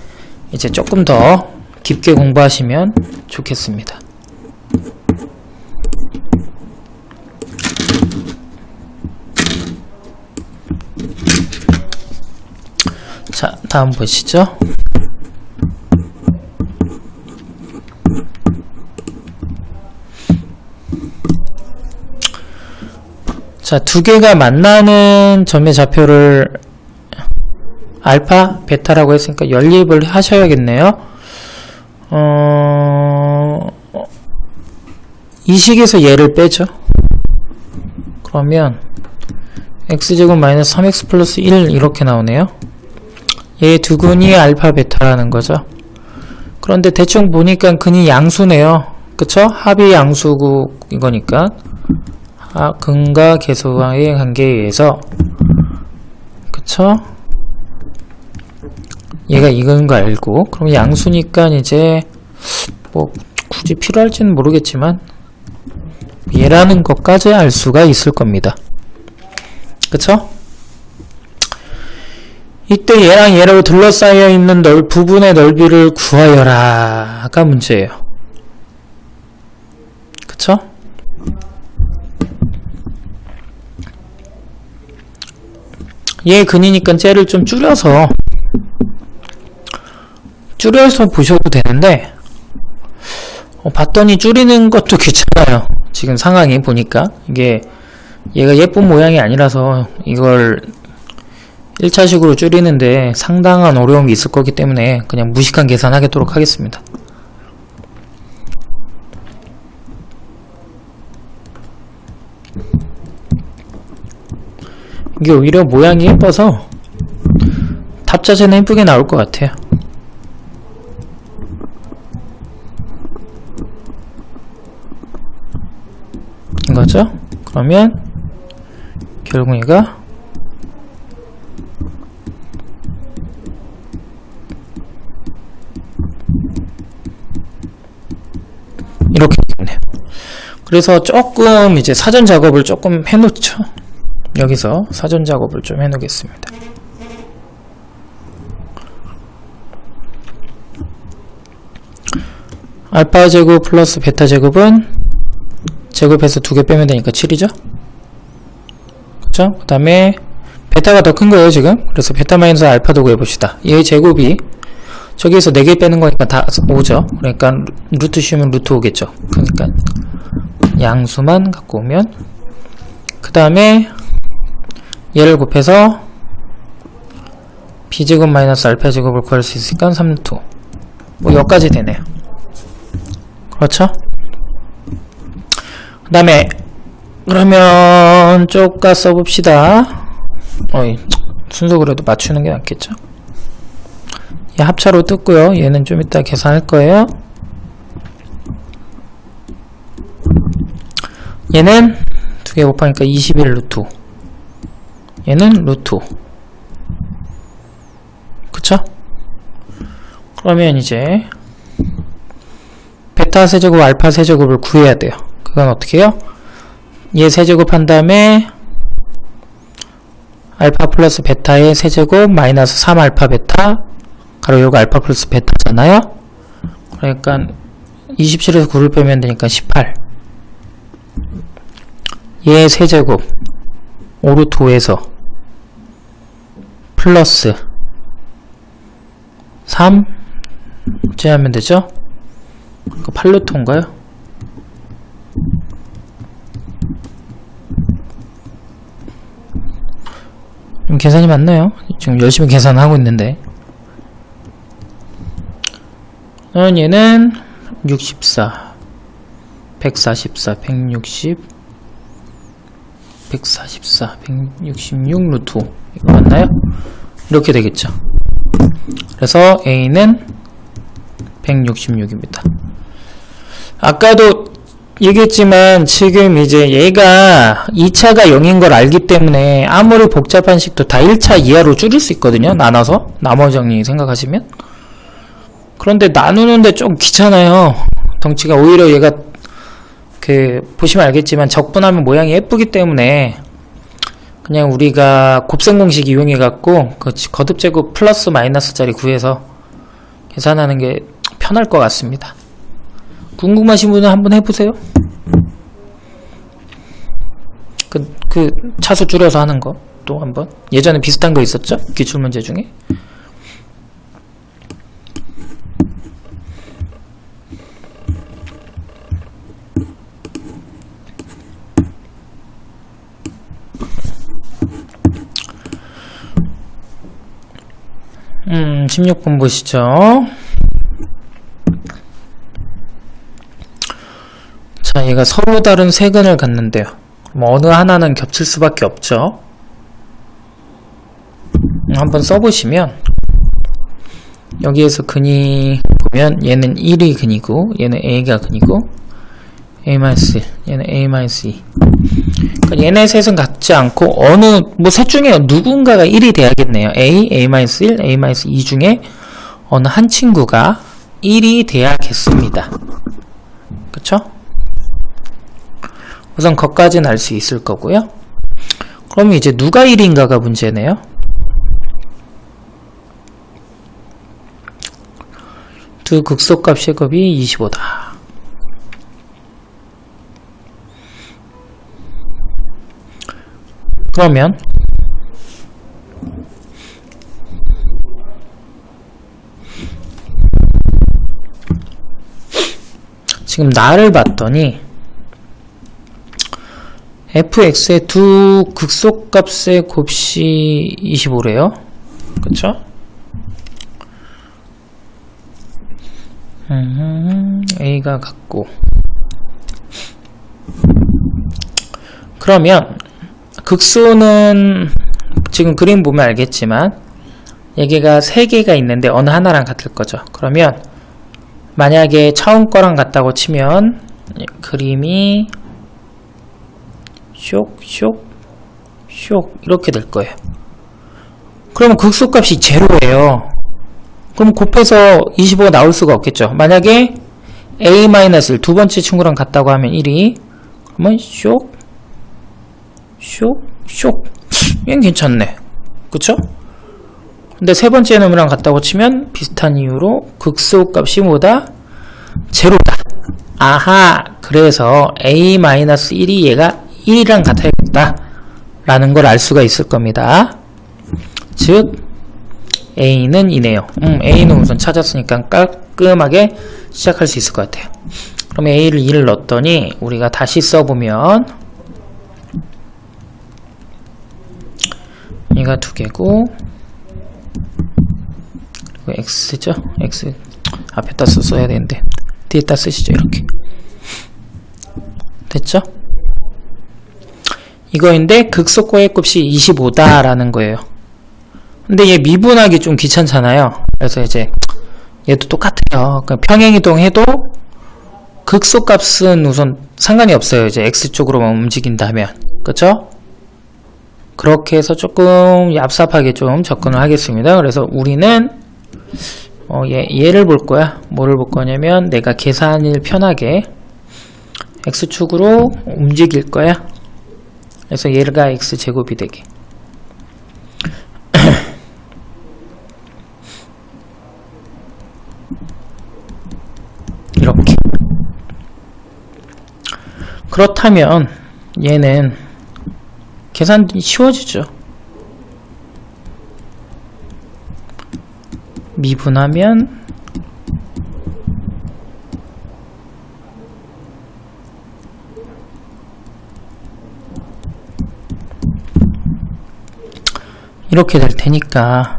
이제 조금 더 깊게 공부하시면 좋겠습니다. 자, 다음 보시죠. 자, 두 개가 만나는 점의 좌표를 알파, 베타라고 했으니까 연립을 하셔야겠네요. 이 식에서 얘를 빼죠. 그러면 x제곱 마이너스 3x 플러스 1 이렇게 나오네요. 얘 두 근이 알파, 베타라는 거죠. 그런데 대충 보니까 근이 양수네요. 그쵸? 합이 양수고 이거니까 근과 계수와의 관계에 의해서 그쵸? 얘가 이건 거 알고 그럼 양수니까 이제 뭐 굳이 필요할지는 모르겠지만 얘라는 것까지 알 수가 있을 겁니다. 그쵸? 이때 얘랑 얘로 둘러싸여 있는 부분의 넓이를 구하여라 가 문제예요. 그쵸? 얘 근이니까 쟤를 좀 줄여서 보셔도 되는데 봤더니 줄이는 것도 귀찮아요. 지금 상황이 보니까 이게 얘가 예쁜 모양이 아니라서 이걸 1차식으로 줄이는데 상당한 어려움이 있을 거기 때문에 그냥 무식한 계산하도록 하겠습니다. 이게 오히려 모양이 예뻐서 답 자체는 예쁘게 나올 것 같아요. 이거죠? 그러면 결국 얘가 이렇게 되겠네요. 그래서 조금 이제 사전 작업을 조금 해놓죠. 여기서 사전 작업을 좀 해놓겠습니다. 알파 제곱 플러스 베타 제곱은 제곱해서 2개 빼면 되니까 7이죠? 그쵸? 그 다음에 베타가 더 큰 거예요 지금. 그래서 베타 마이너스 알파도 구해봅시다. 얘 제곱이 저기에서 4개 빼는 거니까 다 5죠. 그러니까 루트 씌우면 루트 5겠죠. 그러니까 양수만 갖고 오면, 그 다음에 얘를 곱해서 b제곱 마이너스 알파 제곱을 구할 수 있으니까 3루트 5. 뭐 여기까지 되네요. 그렇죠? 그 다음에 그러면 쪼까 써봅시다. 순서 그래도 맞추는 게 낫겠죠? 얘 합차로 뜯고요. 얘는 좀 이따 계산할 거예요. 얘는 2개 곱하니까 21 루트 5. 얘는 루트 5. 그쵸? 그러면 이제 베타 세제곱 알파 세제곱을 구해야 돼요. 그건 어떻게 해요? 얘 세제곱 한 다음에 알파 플러스 베타의 세제곱 마이너스 3알파 베타 가로 요거 알파 플러스 베타잖아요. 그러니까 27에서 9를 빼면 되니까 18. 얘 세제곱 5루트 5에서 플러스 3 어째 하면 되죠? 그 8루트인가요? 좀 계산이 맞나요? 지금 열심히 계산하고 있는데. 얘는 64 144 160 144 166 루트 5 이거 맞나요? 이렇게 되겠죠. 그래서 A는 166입니다. 아까도 얘기했지만 지금 이제 얘가 2차가 0인 걸 알기 때문에 아무리 복잡한 식도 다 1차 이하로 줄일 수 있거든요. 나눠서 나머지 정리 생각하시면. 그런데 나누는데 좀 귀찮아요. 덩치가 오히려 얘가 보시면 알겠지만 적분하면 모양이 예쁘기 때문에 그냥 우리가 곱셈 공식 이용해 갖고 그 거듭제곱 플러스 마이너스 짜리 구해서 계산하는 게 편할 것 같습니다. 궁금하신 분은 한번 해보세요. 그 차수 줄여서 하는 거 또 한번. 예전에 비슷한 거 있었죠? 기출문제 중에. 음, 16번 보시죠. 자, 얘가 서로 다른 세 근을 갖는데요. 뭐 어느 하나는 겹칠 수밖에 없죠. 한번 써보시면 여기에서 근이 보면 얘는 1이 근이고 얘는 A가 근이고 A-1 얘는 A-2 그러니까 얘네 셋은 같지 않고 어느 뭐 셋 중에 누군가가 1이 돼야겠네요. A, A-1, A-2 중에 어느 한 친구가 1이 돼야겠습니다. 그쵸? 우선 거기까지는 알 수 있을 거고요. 그럼 이제 누가 1인가가 문제네요. 두 극소값 제곱이 25다. 그러면 지금 나를 봤더니 fx의 두 극소값의 곱이 25래요. 그쵸? A가 같고 그러면 극소는 지금 그림 보면 알겠지만 여기가 3개가 있는데 어느 하나랑 같을 거죠. 그러면 만약에 처음 거랑 같다고 치면 그림이 쇽 이렇게 될 거예요. 그러면 극소값이 제로예요. 그럼 곱해서 25가 나올 수가 없겠죠. 만약에 A-1 두 번째 친구랑 같다고 하면 1이 그러면 쇽 쇽, 얘는 괜찮네. 그쵸? 근데 세 번째 놈이랑 같다고 치면 비슷한 이유로 극소값이 뭐다? 제로다. 아하, 그래서 a-1이 얘가 1이랑 같아야겠다 라는 걸 알 수가 있을 겁니다. 즉 a는 이네요. a는 우선 찾았으니까 깔끔하게 시작할 수 있을 것 같아요. 그럼 a를 2를 넣었더니 우리가 다시 써보면 얘가 2개고 그리고 x죠? x 앞에다 써야 되는데 뒤에다 쓰시죠. 이렇게 됐죠? 이거인데 극소거의 값이 25다 라는 거예요. 근데 얘 미분하기 좀 귀찮잖아요. 그래서 이제 얘도 똑같아요. 그러니까 평행이동 해도 극소값은 우선 상관이 없어요. 이제 x쪽으로만 움직인다면. 그쵸? 그렇게 해서 조금 얍삽하게 좀 접근을 하겠습니다. 그래서 우리는 얘를 볼 거야. 뭐를 볼 거냐면 내가 계산을 편하게 x축으로 움직일 거야. 그래서 얘가 x제곱이 되게 이렇게. 그렇다면 얘는 계산이 쉬워지죠. 미분하면 이렇게 될 테니까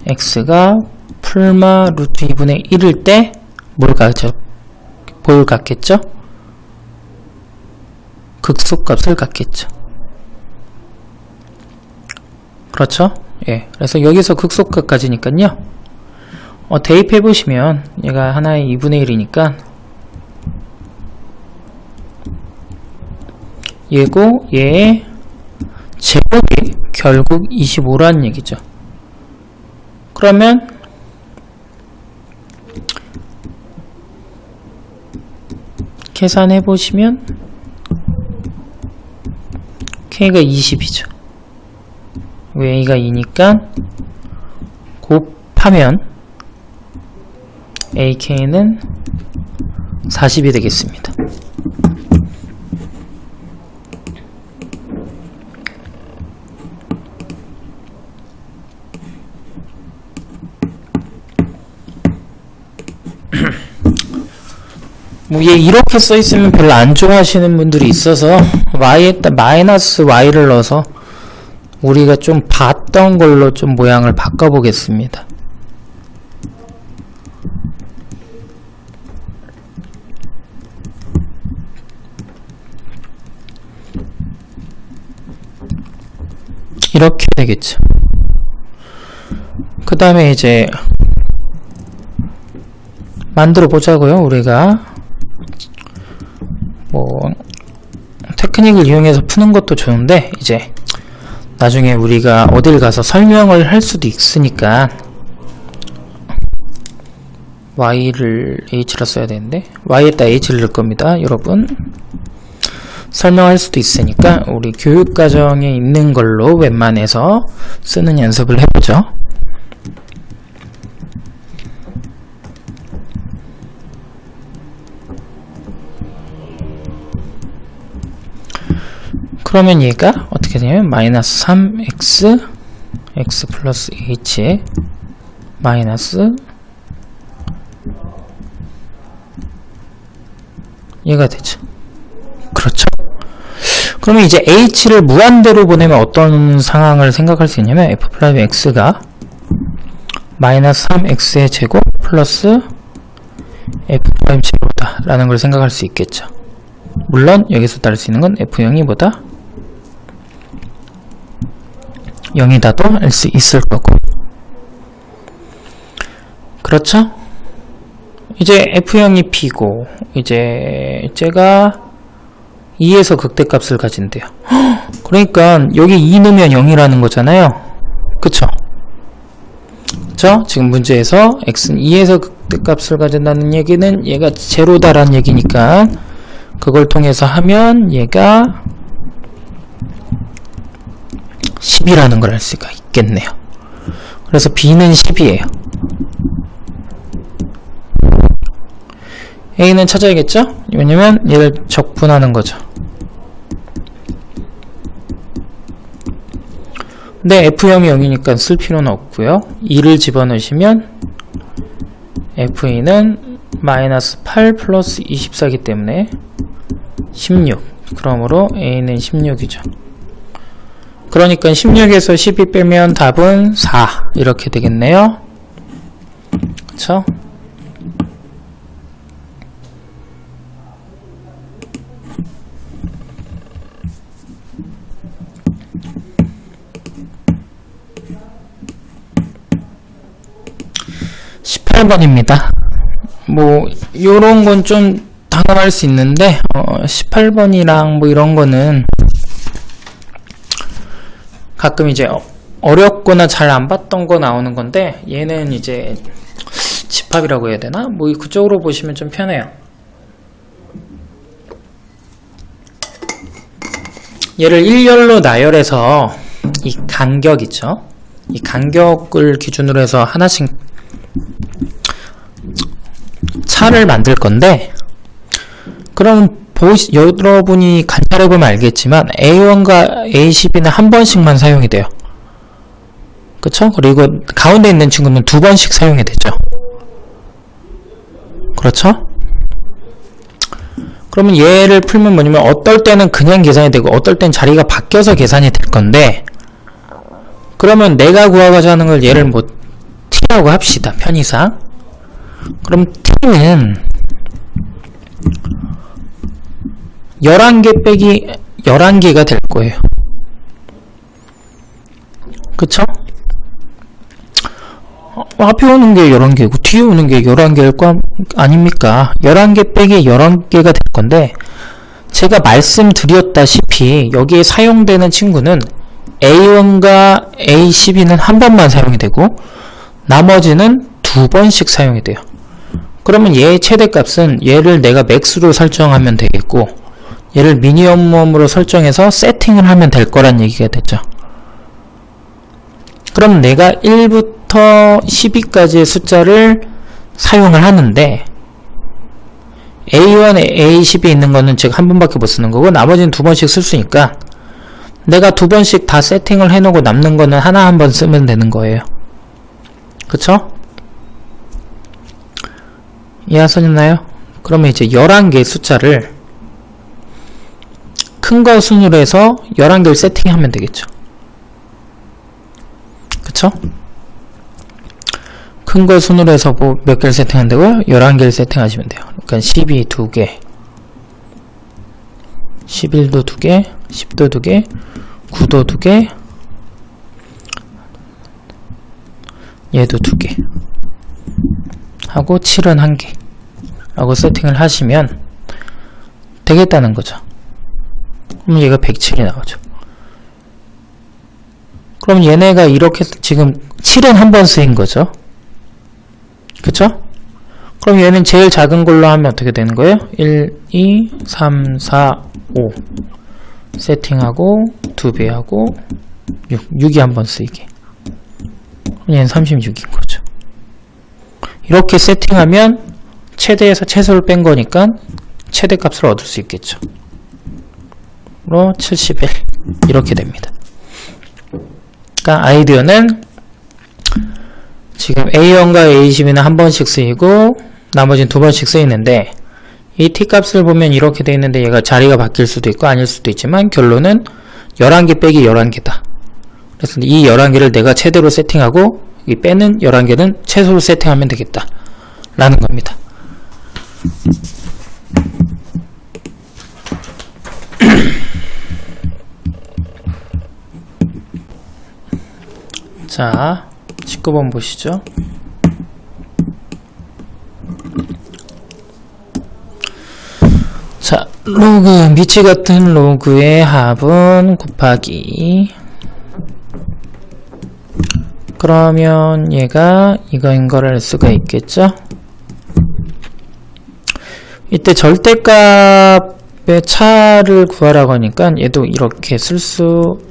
x가 풀마 루트 2분의 1일 때 뭘 갖겠죠? 극소값을 갖겠죠. 그렇죠? 예. 그래서 여기서 극소값까지니까요. 대입해 보시면 얘가 하나의 2분의 1이니까 얘고 얘의 제곱이 결국 25라는 얘기죠. 그러면 계산해 보시면 k가 20이죠. a가 2니까 곱하면 ak는 40이 되겠습니다. 뭐 얘 이렇게 써있으면 별로 안 좋아하시는 분들이 있어서 y에다 마이너스 y를 넣어서 우리가 좀 봤던 걸로 좀 모양을 바꿔보겠습니다. 이렇게 되겠죠. 그 다음에 이제 만들어 보자고요. 우리가 뭐 테크닉을 이용해서 푸는 것도 좋은데 이제 나중에 우리가 어딜 가서 설명을 할 수도 있으니까 y를 h라 써야 되는데 y에다 h를 넣을 겁니다. 여러분 설명할 수도 있으니까 우리 교육과정에 있는 걸로 웬만해서 쓰는 연습을 해보죠. 그러면 얘가 어떻게 되냐면 마이너스 3x x 플러스 h 마이너스 얘가 되죠. 그렇죠. 그러면 이제 h를 무한대로 보내면 어떤 상황을 생각할 수 있냐면 f 프라임 x가 마이너스 3x의 제곱 플러스 f 프라임 제로다 라는 걸 생각할 수 있겠죠. 물론 여기서 따를 수 있는 건 f0이 보다 0이다도 알 수 있을 거고. 그렇죠? 이제 f0이 p고 이제 제가 2에서 극대값을 가진대요. 그러니까 여기 2 넣으면 0이라는 거잖아요. 그쵸? 그쵸? 지금 문제에서 x는 2에서 극대값을 가진다는 얘기는 얘가 제로다라는 얘기니까 그걸 통해서 하면 얘가 10이라는 걸 알 수가 있겠네요. 그래서 B는 10이에요. A는 찾아야겠죠? 왜냐면 얘를 적분하는 거죠. 근데 F형이 0이니까 쓸 필요는 없고요. 2를 집어넣으시면 F는 마이너스 8 플러스 24이기 때문에 16. 그러므로 A는 16이죠. 그러니까 16에서 12 빼면 답은 4 이렇게 되겠네요. 그쵸? (18번입니다) 뭐 요런 건 좀 당황할 수 있는데 18번이랑 뭐 이런 거는 가끔 이제 어렵거나 잘 안 봤던 거 나오는 건데, 얘는 이제 집합이라고 해야 되나? 뭐 그쪽으로 보시면 좀 편해요. 얘를 일렬로 나열해서 이 간격 있죠? 이 간격을 기준으로 해서 하나씩 차를 만들 건데, 그럼 여러분이 관찰해보면 알겠지만 A1과 A12는 한 번씩만 사용이 돼요. 그쵸? 그리고 가운데 있는 친구는 두 번씩 사용이 되죠. 그렇죠? 그러면 얘를 풀면 뭐냐면 어떨 때는 그냥 계산이 되고 어떨 땐 자리가 바뀌어서 계산이 될 건데, 그러면 내가 구하고자 하는 걸 얘를 뭐 T라고 합시다. 편의상. 그럼 T는 11개 빼기 11개가 될 거예요. 그쵸? 앞에 오는 게 11개고 뒤에 오는 게 11개일 거 아닙니까? 11개 빼기 11개가 될 건데, 제가 말씀드렸다시피 여기에 사용되는 친구는 A1과 A12는 한 번만 사용이 되고 나머지는 두 번씩 사용이 돼요. 그러면 얘의 최대값은 얘를 내가 맥스로 설정하면 되겠고 얘를 미니멈으로 설정해서 세팅을 하면 될 거란 얘기가 됐죠. 그럼 내가 1부터 12까지의 숫자를 사용을 하는데 A1, A10에 있는 거는 제가 한 번밖에 못 쓰는 거고 나머지는 두 번씩 쓸 수 있으니까 내가 두 번씩 다 세팅을 해놓고 남는 거는 하나 한 번 쓰면 되는 거예요. 그쵸? 이해하셨나요? 그러면 이제 11개의 숫자를 큰 거 순으로 해서 11개를 세팅하면 되겠죠. 그쵸? 큰 거 순으로 해서 뭐 몇 개를 세팅한다고요? 11개를 세팅하시면 돼요. 그러니까 12 2개, 11도 2개, 10도 2개, 9도 2개, 얘도 2개 하고 7은 1개 라고 세팅을 하시면 되겠다는 거죠. 그럼 얘가 107이 나오죠. 그럼 얘네가 이렇게 지금 7은 한 번 쓰인 거죠. 그쵸? 그럼 얘는 제일 작은 걸로 하면 어떻게 되는 거예요? 1, 2, 3, 4, 5 세팅하고 2배 하고 6이 한 번 쓰이게. 얘는 36인 거죠. 이렇게 세팅하면 최대에서 최소를 뺀 거니까 최대값을 얻을 수 있겠죠. 그럼 71 이렇게 됩니다. 그러니까 아이디어는 지금 A1과 A20는 한 번씩 쓰이고 나머지는 두 번씩 쓰이는데 이 T값을 보면 이렇게 되어 있는데 얘가 자리가 바뀔 수도 있고 아닐 수도 있지만 결론은 11개 빼기 11개다. 그래서 이 11개를 내가 최대로 세팅하고 이 빼는 11개는 최소로 세팅하면 되겠다 라는 겁니다. 자, 19번 보시죠. 자, 로그, 미치 같은 로그의 합은 곱하기. 그러면 얘가 이거인 걸 알 수가 있겠죠? 이때 절대값의 차를 구하라고 하니까 얘도 이렇게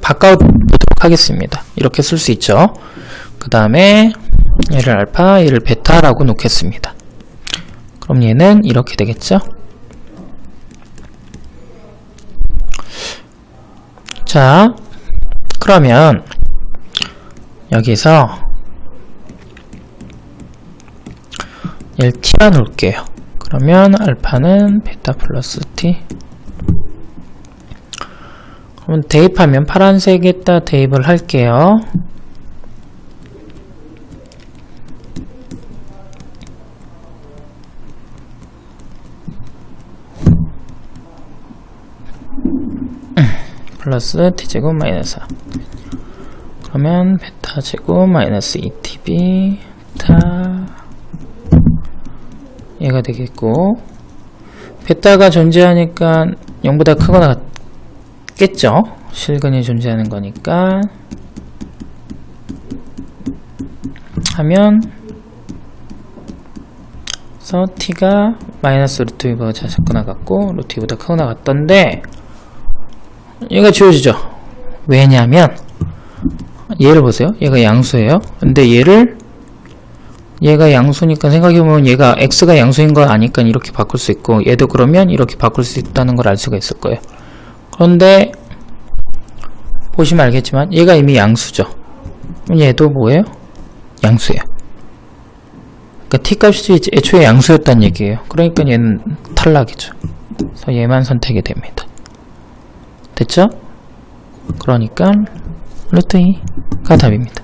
바꿔보도록 가보도록 하겠습니다. 이렇게 쓸 수 있죠. 그 다음에 얘를 알파, 얘를 베타라고 놓겠습니다. 그럼 얘는 이렇게 되겠죠. 자, 그러면 여기서 얘를 t라 놓을게요. 그러면 알파는 베타 플러스 t. 그럼 대입하면 파란색에다 대입을 할게요. 플러스 t제곱 마이너스 4. 그러면 베타 제곱 마이너스 2tb 베타 얘가 되겠고, 베타가 존재하니까 0보다 크거나 같겠죠. 실근이 존재하는 거니까 하면 그래서 t가 마이너스 루트 2보다 작거나 같고 루트 2보다 크거나 같던데 얘가 지워지죠. 왜냐면 얘를 보세요. 얘가 양수예요. 근데 얘가 양수니까 생각해보면 얘가 x가 양수인 거 아니까 이렇게 바꿀 수 있고, 얘도 그러면 이렇게 바꿀 수 있다는 걸 알 수가 있을 거예요. 그런데 보시면 알겠지만 얘가 이미 양수죠. 얘도 뭐예요? 양수예요. 그러니까 t값이 애초에 양수였다는 얘기예요. 그러니까 얘는 탈락이죠. 그래서 얘만 선택이 됩니다. 됐죠? 그러니까 루트 2가 답입니다.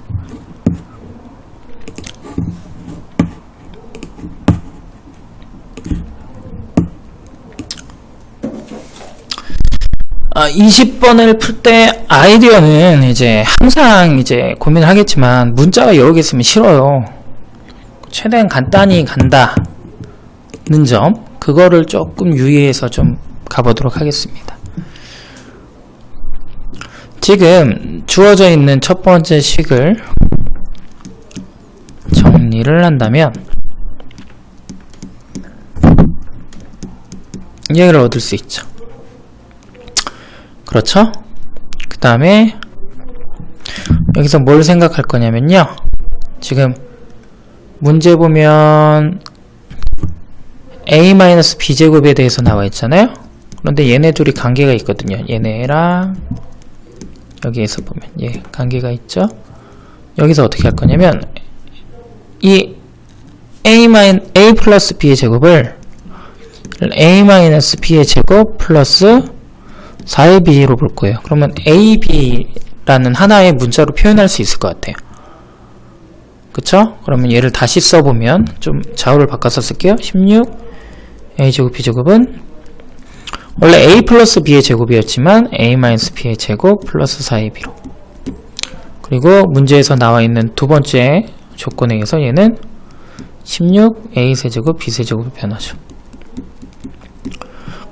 아, 20번을 풀 때 아이디어는 이제 항상 이제 고민을 하겠지만 문자가 여러 개 있으면 싫어요. 최대한 간단히 간다는 점, 그거를 조금 유의해서 좀 가보도록 하겠습니다. 지금 주어져 있는 첫 번째 식을 정리를 한다면 얘를 얻을 수 있죠. 그렇죠? 그 다음에 여기서 뭘 생각할 거냐면요, 지금 문제 보면 a-b제곱에 대해서 나와 있잖아요. 그런데 얘네 둘이 관계가 있거든요. 얘네랑 여기에서 보면 얘 관계가 있죠. 여기서 어떻게 할 거냐면 이 a 플러스 b의 제곱을 a-b의 제곱 플러스 4의 b로 볼 거예요. 그러면 ab라는 하나의 문자로 표현할 수 있을 것 같아요. 그쵸? 그러면 얘를 다시 써보면 좀 좌우를 바꿔서 쓸게요. 16 a제곱 b제곱은 원래 a 플러스 b의 제곱이었지만 a 마이너스 b의 제곱 플러스 4의 b로, 그리고 문제에서 나와 있는 두 번째 조건에 의해서 얘는 16 a 세제곱 b 세제곱으로 변하죠.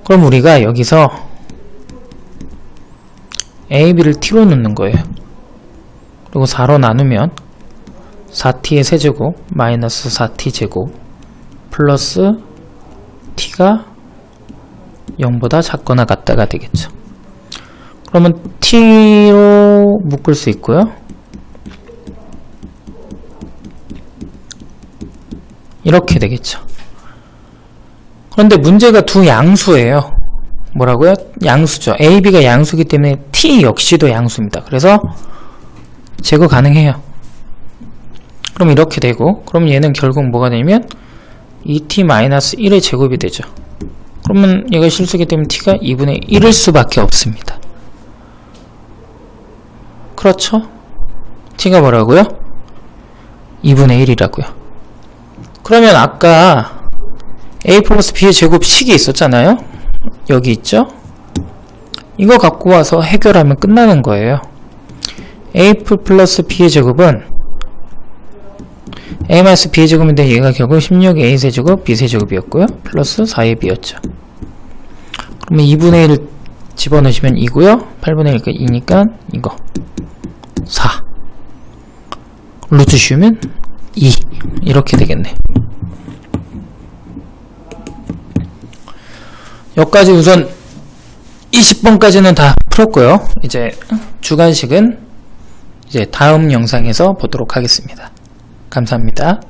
그럼 우리가 여기서 a, b를 t로 넣는 거예요. 그리고 4로 나누면 4t의 세제곱 마이너스 4t 제곱 플러스 t가 0보다 작거나 같다가 되겠죠. 그러면 t로 묶을 수 있고요. 이렇게 되겠죠. 그런데 문제가 두 양수예요. 뭐라고요? 양수죠. a, b가 양수기 때문에 t 역시도 양수입니다. 그래서 제거 가능해요. 그럼 이렇게 되고, 그럼 얘는 결국 뭐가 되냐면 2t-1의 제곱이 되죠. 그러면 얘가 실수기 때문에 t가 2분의 1일 수밖에 없습니다. 그렇죠? t가 뭐라고요? 2분의 1이라고요. 그러면 아까 a 플러스 b의 제곱식이 있었잖아요. 여기 있죠? 이거 갖고 와서 해결하면 끝나는 거예요. a 플러스 b의 제곱은 a 마이너스 b의 제곱인데 얘가 결국 16a 세제곱 b 세제곱이었고요. 플러스 4a b였죠. 그러면 2분의 1 집어넣으시면 2고요. 8분의 1가 2니까 이거 4 루트 씌우면 2 이렇게 되겠네. 여기까지 우선 20번까지는 다 풀었고요. 이제 주관식은 이제 다음 영상에서 보도록 하겠습니다. 감사합니다.